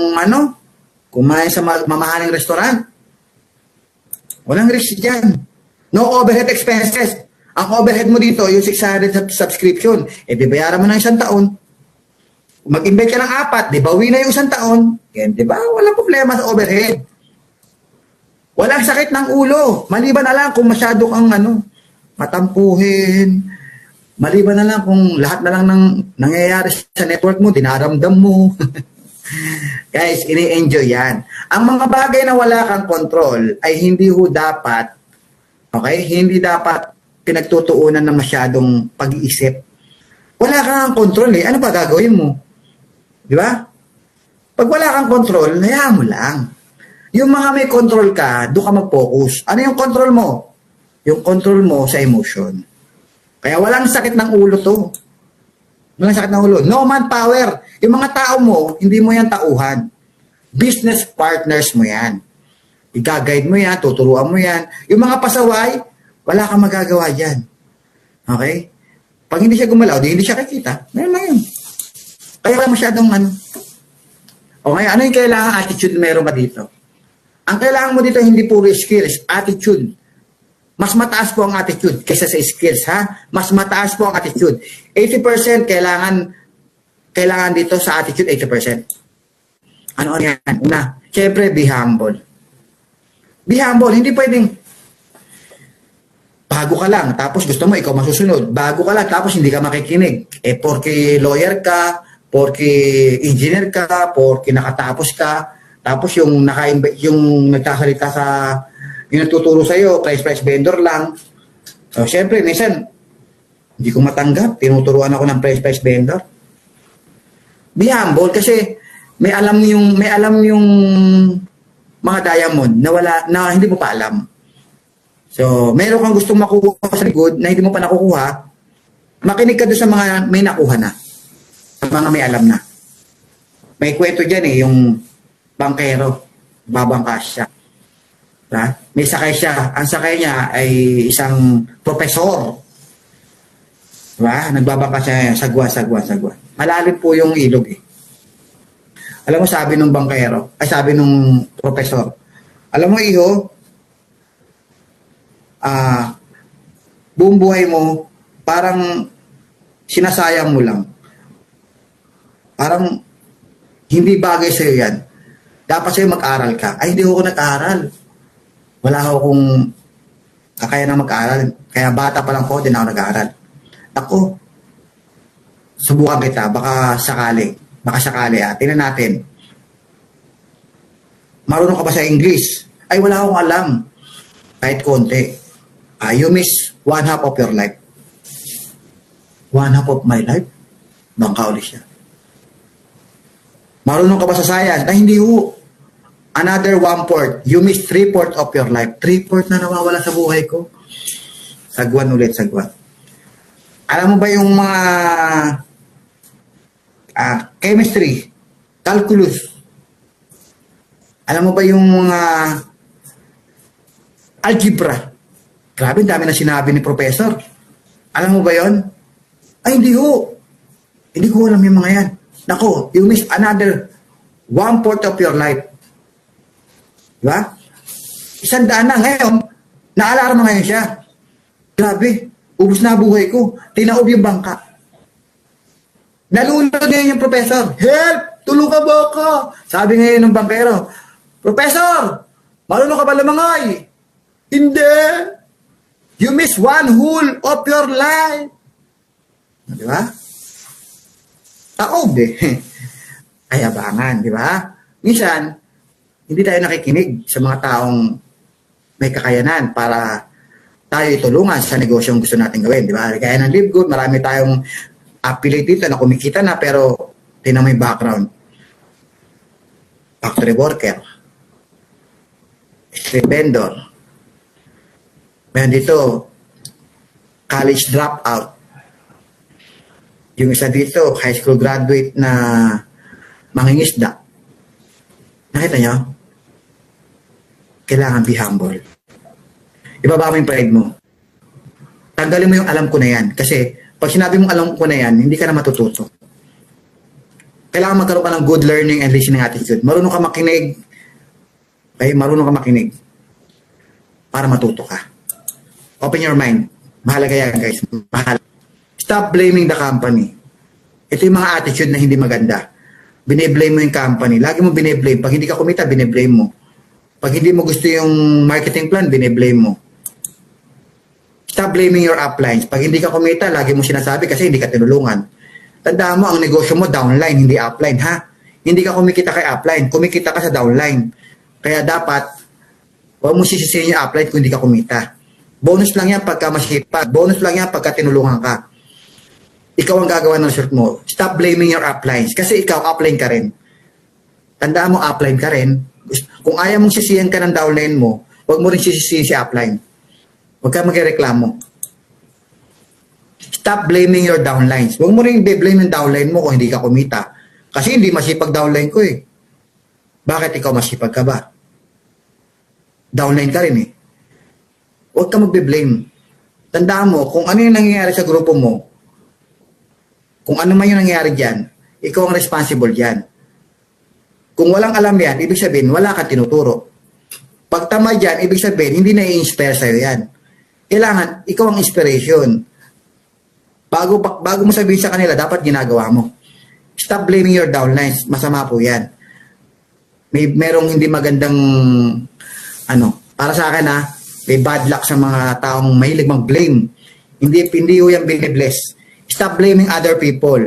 kumain sa mamahaling restaurant. Walang risk dyan. No overhead expenses. Ang overhead mo dito, yung 600 subscription, bayaran mo na 1 taon. Mag-invest ka ng 4, di bawi na yung 1 taon. Yan, di ba? Walang problema sa overhead. Walang sakit ng ulo. Maliban na lang kung masyado kang matampuhin. Maliban na lang kung lahat na lang ng nangyayari sa network mo, dinaramdam mo. Guys, ini-enjoy yan. Ang mga bagay na wala kang control ay hindi dapat, hindi dapat pinagtutuunan ng masyadong pag-iisip. Wala kang control eh. Ano pa gagawin mo? Di ba? Pag wala kang control, hayaan mo lang. Yung mga may control ka, doon ka mag-focus. Ano yung control mo? Yung control mo sa emotion. Kaya walang sakit ng ulo to. Walang sakit ng ulo. No manpower. Yung mga tao mo, hindi mo yan tauhan. Business partners mo yan. I-guide mo yan, tuturuan mo yan. Yung mga pasaway, wala kang magagawa dyan. Okay? Pag hindi siya gumalaw, di hindi siya kikita. Meron lang yun. Kaya ka masyadong ano. O ngayon, ano yung kailangan attitude meron ka dito? Ang kailangan mo dito hindi puro skills, attitude. Mas mataas po ang attitude kaysa sa skills, ha? Mas mataas po ang attitude. 80% kailangan dito sa attitude, 80%. Ano yan? Una, syempre, be humble. Be humble. Hindi pwedeng bago ka lang, tapos gusto mo ikaw masusunod. Bago ka lang, tapos hindi ka makikinig. Porke lawyer ka, porke engineer ka, porke nakatapos ka, tapos yung nagsasalita sa yung nagtuturo sa iyo, price vendor lang. So, syempre, minsan hindi ko matanggap, tinuturuan ako ng price vendor. Be humble kasi may alam yung mga diamond na hindi mo pa alam. So, meron kang gustong makukuha sa likod na hindi mo pa nakukuha, makinig ka doon sa mga may nakuha na. Sa mga may alam na. May kwento dyan yung bangkero, babangkas siya. Diba? May sakay siya. Ang sakay niya ay isang profesor. Diba? Nagbabangkas siya, sagwa. Malalim po yung ilog eh. Alam mo, sabi nung bangkero, sabi nung profesor, alam mo iho, buong buhay mo, parang sinasayang mo lang. Parang hindi bagay sa'yo yan. Dapat sa'yo mag-aral ka. Ay, hindi ako nag-aral. Wala akong kaya na mag-aral. Kaya bata pa lang ko, din ako nag-aral. Ako, subukan kita. Baka sakali. Tingnan natin. Marunong ka ba sa English? Ay, wala akong alam. Kahit konti. You miss 1/2 of your life. 1/2 of my life? Bangka ulit siya. Marunong ka ba sa science? Ay, hindi ho. Another 1/4. You miss 3/4 of your life. 3/4 na nawawala sa buhay ko. Sagwan ulit. Alam mo ba yung mga chemistry, calculus? Alam mo ba yung mga algebra? Grabe, dami na sinabi ni professor. Alam mo ba yon? Ay, hindi ho. Hindi ko alam yung mga yan. Nako, you miss another 1/4 of your life. Diba? 100 na ngayon. Naalarma ngayon siya. Grabe, ubus na buhay ko. Tinaob yung bangka. Nalunod ngayon yung professor. Help! Tulungan mo ako! Sabi ngayon ng bangkero, Professor! Marunong ka ba lumangay? Hindi! You miss 1/2 of your life. Di ba? Taob eh. Ayabangan, di ba? Minsan, hindi tayo nakikinig sa mga taong may kakayanan para tayo itulungan sa negosyong gusto natin gawin, di ba? Kaya ng Live Good, marami tayong affiliate dito na kumikita na pero tinan mo yung background. Factory worker. Street vendor. Meron dito, college dropout. Yung isa dito, high school graduate na mangingisda. Nakita nyo? Kailangan be humble. Ibaba mo yung pride mo. Tanggalin mo yung alam ko na yan. Kasi pag sinabi mong alam ko na yan, hindi ka na matututo. Kailangan magkaroon ka ng good learning and listening attitude. Marunong ka makinig. Okay? Marunong ka makinig. Para matuto ka. Open your mind. Mahalaga yan, guys. Mahalaga. Stop blaming the company. Ito yung mga attitude na hindi maganda. Bine-blame mo yung company. Lagi mo bine-blame. Pag hindi ka kumita, bine-blame mo. Pag hindi mo gusto yung marketing plan, bine-blame mo. Stop blaming your uplines. Pag hindi ka kumita, lagi mo sinasabi kasi hindi ka tinulungan. Tandaan mo, ang negosyo mo downline, hindi upline, ha? Hindi ka kumikita kay upline. Kumikita ka sa downline. Kaya dapat, huwag mo sisisihin yung upline kung hindi ka kumita. Bonus lang yan pagka masipag. Bonus lang yan pagka tinulungan ka. Ikaw ang gagawa ng result mo. Stop blaming your uplines. Kasi ikaw, upline ka rin. Tandaan mo, upline ka rin. Kung ayaw mong sisihan ka ng downline mo, huwag mo rin sisisihin si upline. Huwag ka magreklamo. Stop blaming your downlines. Huwag mo rin i-blame yung downline mo kung hindi ka kumita. Kasi hindi masipag downline ko eh. Bakit ikaw masipag ka ba? downline ka rin eh. Huwag ka magbe-blame. Tandaan mo, kung ano yung nangyayari sa grupo mo, kung ano man yung nangyayari dyan, ikaw ang responsible dyan. Kung walang alam yan, ibig sabihin, wala kang tinuturo. Pag tama dyan, ibig sabihin, hindi na i-inspire sa'yo yan. Kailangan, ikaw ang inspiration. Bago mo sabihin sa kanila, dapat ginagawa mo. Stop blaming your downlines. Masama po yan. Merong hindi magandang, para sa akin may bad luck sa mga taong mahilig mag-blame. Hindi ho yan binibless. Stop blaming other people.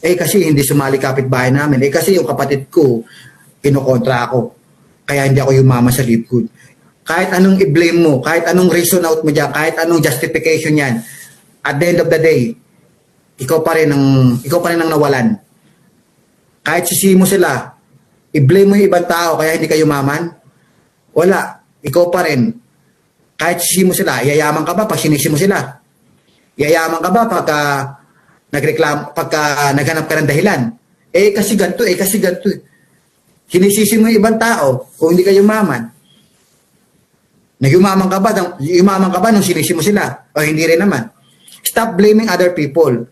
Kasi hindi sumali kapitbahay namin. Kasi yung kapatid ko, kinukontra ako. Kaya hindi ako yumama sa Lipgood. Kahit anong i-blame mo, kahit anong reason out mo dyan, kahit anong justification yan, at the end of the day, ikaw pa rin ang nawalan. Kahit sisihin mo sila, i-blame mo yung ibang tao kaya hindi ka yumaman, wala. Ikaw pa rin. Kahit sisihin mo sila, yayaman ka ba pag sinisi mo sila? Yayaman ka ba pagka naghanap ka ng dahilan? Kasi ganito. Sinisisi mo yung ibang tao kung hindi ka yumaman. Yumaman ka ba nung sinisi mo sila? O hindi rin naman. Stop blaming other people.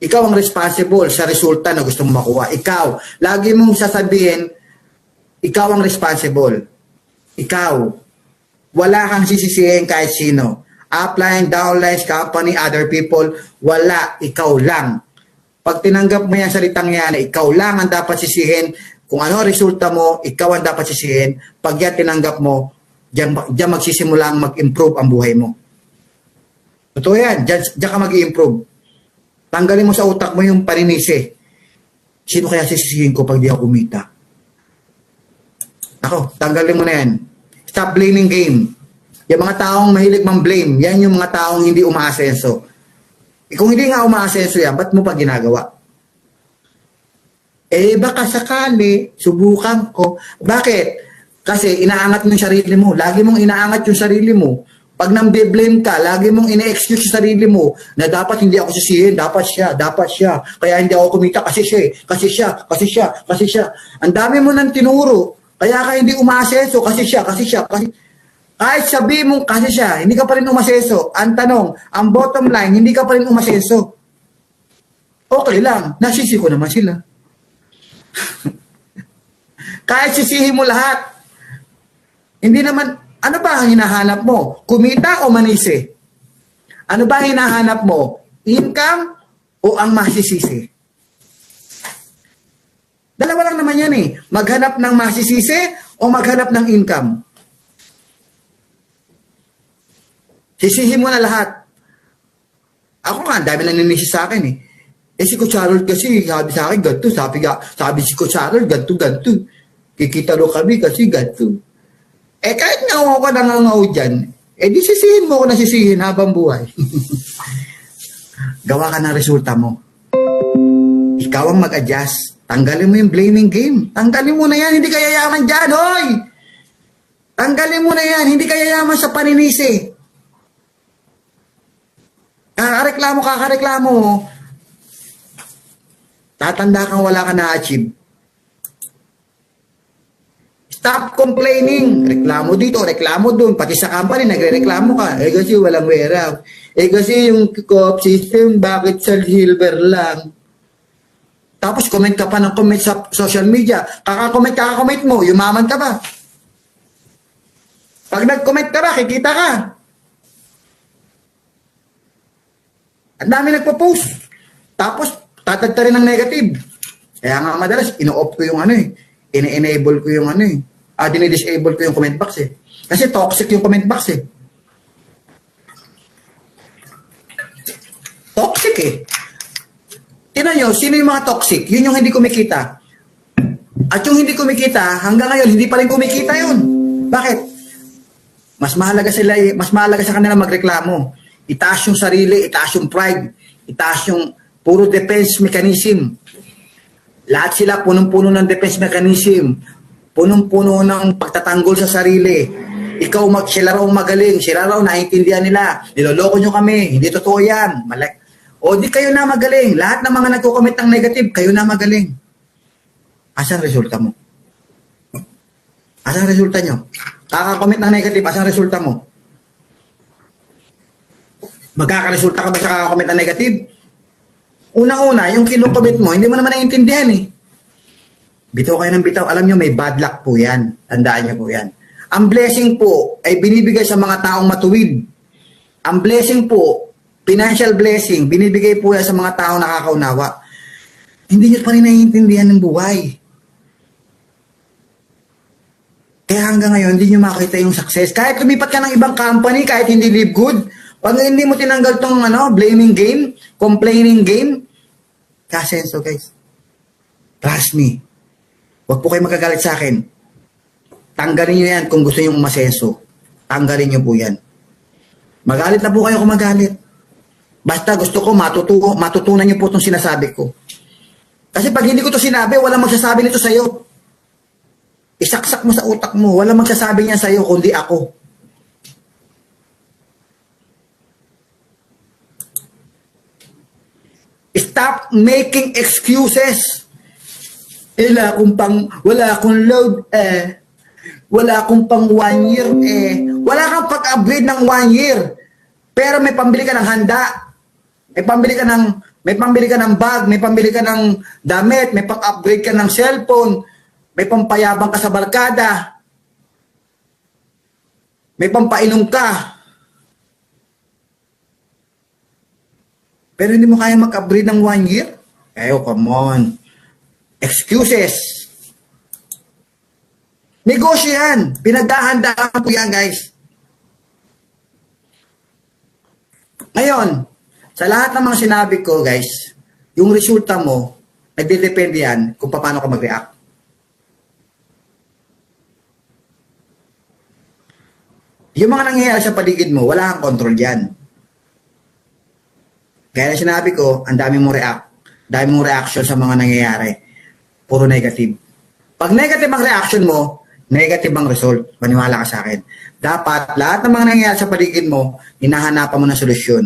Ikaw ang responsible sa resulta na gusto mong makuha. Ikaw. Lagi mong sasabihin, ikaw ang responsible. Ikaw. Wala kang sisisihin kahit sino. Upline, downlines, company, other people, wala. Ikaw lang. Pag tinanggap mo yan salitang yan, ikaw lang ang dapat sisihin. Kung ano ang resulta mo, ikaw ang dapat sisihin. Pag yan tinanggap mo, diyan magsisimula ang mag-improve ang buhay mo. Totoo yan. Diyan ka mag-i-improve. Tanggalin mo sa utak mo yung paninisi. Sino kaya sisisihin ko pag di ako kumita? Tanggalin mo na yan. Stop blaming game. Yung mga taong mahilig mang-blame, yan yung mga taong hindi umaasenso. Kung hindi nga umaasenso yan, ba't mo pa ginagawa? Baka sakali, subukan ko. Bakit? Kasi inaangat mo yung sarili mo. Lagi mong inaangat yung sarili mo. Pag nang-blame ka, lagi mong ine-excuse sa sarili mo na dapat hindi ako sisihin, dapat siya. Kaya hindi ako kumita kasi siya. Ang dami mo nang tinuro. Kaya ka hindi umaasenso kasi siya. Kahit sabi mong kasi siya, hindi ka pa rin umasenso. Ang tanong, ang bottom line, hindi ka pa rin umasenso. Okay lang, nasisi ko naman sila. Kahit sisihin mo lahat, hindi naman, ano ba ang hinahanap mo? Kumita o manisi? Ano ba ang hinahanap mo? Income o ang masisisi? Dalawa lang naman yan eh. Maghanap ng masisisi o maghanap ng income. Sisihin mo na lahat. Ako nga, ang dami lang ninisi sa akin eh. Si Coach Harold kasi, sabi sa akin, ganito. Sabi si Coach Harold, ganito. Kikita ro kami kasi ganito. Kahit nga ako nangangaw dyan, di sisihin mo ako na sisihin habang buhay. Gawa ka ng resulta mo. Ikaw ang mag-adjust. Tanggalin mo yung blaming game. Tanggalin mo na yan, hindi ka yayaman dyan, hoy! Tanggalin mo na yan, hindi ka yayaman sa paninisi. Kakareklamo, tatanda kang wala ka na-achieve. Stop complaining. Reklamo dito, reklamo doon. Pati sa company, nagre-reklamo ka. Kasi walang warehouse. Kasi yung co-op system, bakit sa silver lang? Tapos comment ka pa ng comment sa social media. Kakakomment mo, yumaman ka ba? Pag nag-comment ka ba, kikita ka. Ang dami nagpo-post. Tapos, tatagta rin ng negative. Kaya nga madalas, ino-off ko yung ine-enable ko yung dinidisable ko yung comment box eh. Kasi toxic yung comment box eh. Toxic eh. Tingnan nyo, sino yung mga toxic? Yun yung hindi kumikita. At yung hindi kumikita, hanggang ngayon, hindi pa rin kumikita yun. Bakit? Mas mahalaga sa kanila magreklamo. Itaas yung sarili, itaas yung pride, itaas yung puro defense mechanism. Lahat sila punong-puno ng defense mechanism. Punong-puno ng pagtatanggol sa sarili. Sila raw magaling, sila raw naiintindihan nila. Niloloko nyo kami, hindi totoo yan. O di kayo na magaling. Lahat ng mga nagko-comment ng negative, kayo na magaling. Asan resulta mo? Asan resulta nyo? Kaka-comment ng negative, asang resulta mo? Magkakaresulta ka ba sa kaka-comment ng negative? Unang-una, yung kinukomment mo, hindi mo naman naiintindihan eh. Bitaw kayo ng bitaw. Alam nyo, may bad luck po yan. Tandaan nyo po yan. Ang blessing po ay binibigay sa mga taong matuwid. Ang blessing po, financial blessing, binibigay po yan sa mga taong nakakaunawa. Hindi nyo pa rin naiintindihan ng buhay. Kaya hanggang ngayon, hindi nyo makita yung success. Kahit lumipat ka ng ibang company, kahit hindi live good, pag hindi mo tinanggal tong blaming game, complaining game, kasenso guys. Trust me. Huwag po kayo magagalit sa akin. Tanggalin nyo yan kung gusto nyo umasenso. Tanggalin nyo po yan. Magalit na po kayo kung magalit. Basta gusto ko matutunan nyo po itong sinasabi ko. Kasi pag hindi ko ito sinabi, walang magsasabi nito sa'yo. Isaksak mo sa utak mo, walang magsasabi niya sa'yo kundi ako. Stop making excuses. Wala akong load wala akong pang 1 year wala kang pag-upgrade ng 1 year. Pero may pambili ka ng handa. May pambili ka ng bag, may pambili ka ng damit, may pang-upgrade ka ng cellphone, may pampayabang ka sa barkada, may pampainom ka. Pero hindi mo kaya mag-upgrade ng 1 year? Come on. Excuses. Negosyo yan. Pinaghahandaan po yan, guys. Ngayon, sa lahat ng mga sinabi ko, guys, yung resulta mo, nagdidepende yan kung paano ka mag-react. Yung mga nangyayari sa paligid mo, wala kang control yan. Kaya na sinabi ko, ang dami mong reaction sa mga nangyayari. Puro negative. Pag negative ang reaction mo, negative ang result. Maniwala ka sa akin. Dapat, lahat ng mga nangyayari sa paligid mo, hinahanapan mo ng solusyon.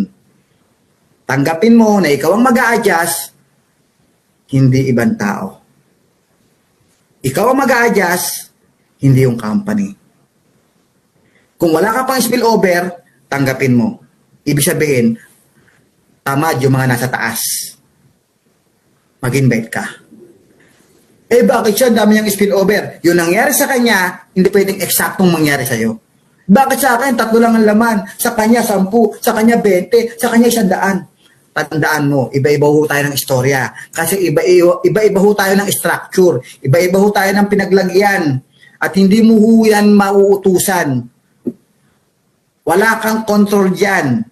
Tanggapin mo na ikaw ang mag-a-adjust, hindi ibang tao. Ikaw ang mag-a-adjust, hindi yung company. Kung wala ka pang spillover, tanggapin mo. Ibig sabihin, tamad yung mga nasa taas. Mag-invite ka. Bakit siya? Dami niyang spillover. Yung nangyari sa kanya, hindi pwedeng eksaktong mangyari sa'yo. Bakit sa akin? 3 lang ang laman. Sa kanya, 10. Sa kanya, 20. Sa kanya, 100. Tandaan mo, iba-iba ho tayo ng istorya. Kasi iba-iba ho tayo ng structure. Iba-iba ho tayo ng pinaglagyan. At hindi mo ho yan mauutusan. Wala kang control dyan.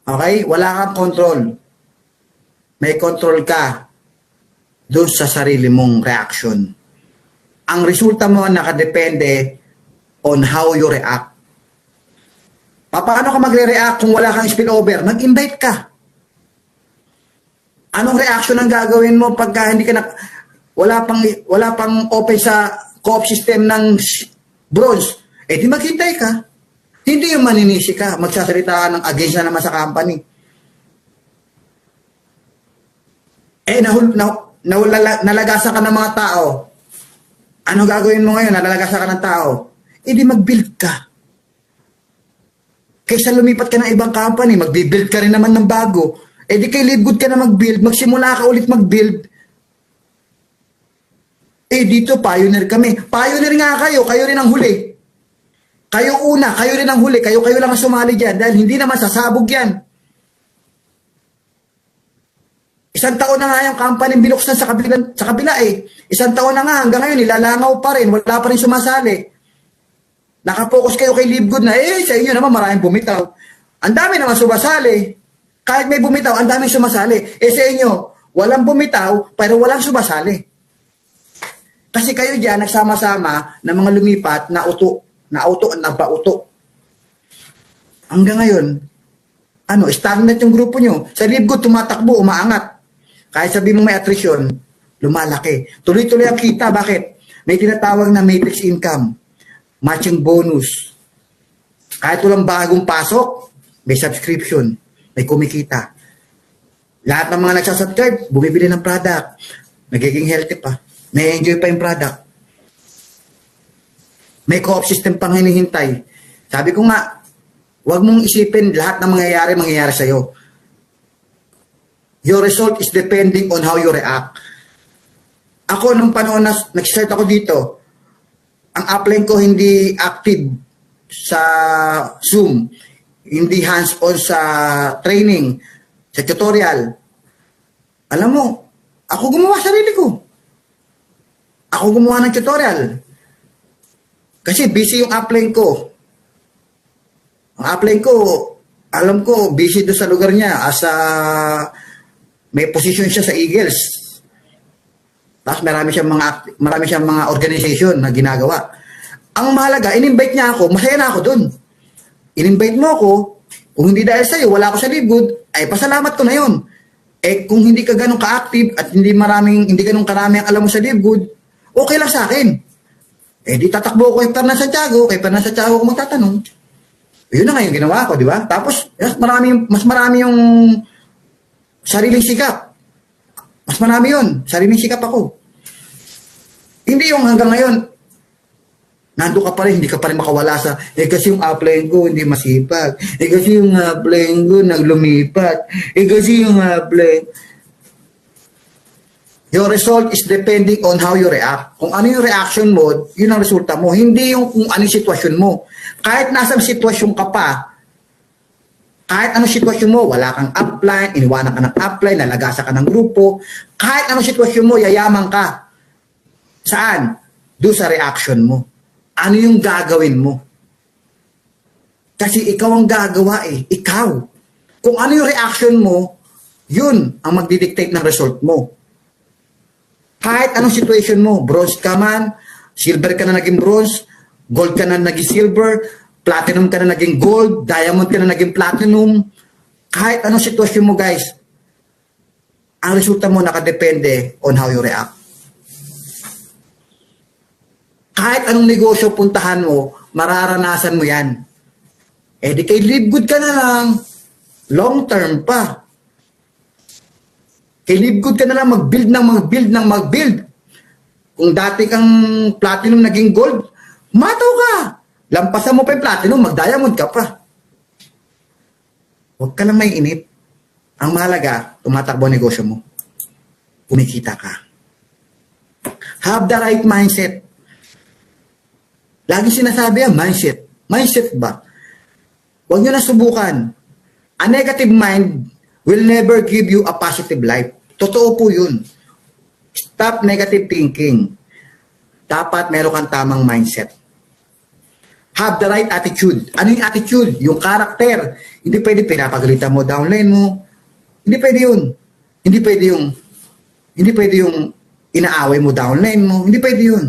Okay? Wala kang control. May control ka doon sa sarili mong reaction. Ang resulta mo nakadepende on how you react. Paano ka magre-react kung wala kang spillover? Mag-invite ka. Anong reaction ang gagawin mo pagka hindi ka wala pang open sa co-op system ng bronze? Di maghintay ka. Hindi yung maninisi ka, magsasalita ka ng against na naman sa company. Nalagasan ka ng mga tao. Ano gagawin mo ngayon? Nalagasan ka ng tao. Di mag-build ka. Kaysa lumipat ka ng ibang company, mag-build ka rin naman ng bago. Di kay live good ka na mag-build, magsimula ka ulit mag-build. Dito, pioneer kami. Pioneer nga kayo rin ang huli. Kayo una, kayo rin ang huli, kayo lang ang sumali dyan dahil hindi naman sasabog yan. 1 taon na nga yung company binuksan sa kabila 1 taon na nga hanggang ngayon nilalangaw pa rin, wala pa rin sumasali. Nakapokus kayo kay Live Good na sa inyo naman maraming bumitaw. Ang dami naman sumasali. Kahit may bumitaw, ang daming sumasali. Sa inyo, walang bumitaw pero walang sumasali. Kasi kayo dyan nagsama-sama ng mga lumipat na bauto. Hanggang ngayon, stagnant yung grupo nyo. Sa Live Good, tumatakbo, umaangat. Kahit sabi mo may attrition, lumalaki. Tuloy-tuloy ang kita. Bakit? May tinatawag na matrix income, matching bonus. Kahit walang bagong pasok, may subscription, may kumikita. Lahat ng mga nagsasubscribe, bumibili ng product. Nagiging healthy pa. May enjoy pa yung product. May co-op system pang hinihintay. Sabi ko nga, huwag mong isipin lahat ng mangyayari sa'yo. Your result is depending on how you react. Ako, nung panahon na nag-start ako dito, ang upline ko hindi active sa Zoom, hindi hands-on sa training, sa tutorial. Alam mo, ako gumawa sarili ko. Ako gumawa ng tutorial. Kasi busy yung upline ko. Ang upline ko, alam ko, busy doon sa lugar niya as may position siya sa Eagles. Tapos marami siyang mga organization na ginagawa. Ang mahalaga, in-invite niya ako, masaya na ako doon. In-invite mo ako, kung hindi dahil sa'yo, wala ako sa Livegood, ay pasalamat ko na yun. Eh kung hindi ka ganun ka-active at hindi ganun karami ang alam mo sa Livegood, okay lang sa akin. Eh di tatakbo ko kay Fernan Santiago ko magtatanong. Yun na nga yung ginawa ko, di ba? Tapos mas marami yung sariling sikap. Mas marami yun, sariling sikap ako. Hindi yung hanggang ngayon, nando ka pa rin, hindi ka pa rin makawala sa, kasi yung upline ko hindi masipag. Kasi yung upline ko naglumipat. Kasi yung upline. Your result is depending on how you react. Kung ano yung reaction mo, yun ang resulta mo. Hindi yung kung ano yung sitwasyon mo. Kahit nasa sitwasyon ka pa, kahit anong sitwasyon mo, wala kang upline, iniwanan ka ng upline, nalagasa ka ng grupo, kahit anong sitwasyon mo, yayaman ka. Saan? Doon sa reaction mo. Ano yung gagawin mo? Kasi ikaw ang gagawa eh. Ikaw. Kung ano yung reaction mo, yun ang magdidictate ng result mo. Kahit anong situation mo, bronze ka man, silver ka na naging bronze, gold ka na naging silver, platinum ka na naging gold, diamond ka na naging platinum, kahit anong sitwasyon mo guys, ang resulta mo nakadepende on how you react. Kahit anong negosyo puntahan mo, mararanasan mo yan. Eh di kay Livegood ka na lang, long term pa. Kay Livegood ka na lang mag-build. Kung dati kang platinum naging gold, mataw ka. Lampasan mo pa yung platinum, mag-diamond ka pa. Huwag ka lang may inip. Ang mahalaga, tumatakbo ang negosyo mo. Kumikita ka. Have the right mindset. Lagi sinasabi yan, mindset. Mindset ba? Huwag nyo na subukan. A negative mind will never give you a positive life. Totoo po yun. Stop negative thinking. Dapat meron kang tamang mindset. Have the right attitude. Ano yung attitude? Yung character. Hindi pwede pinapagalitan mo downline mo. Hindi pwede yun. Hindi pwede yung inaaway mo downline mo. Hindi pwede yun.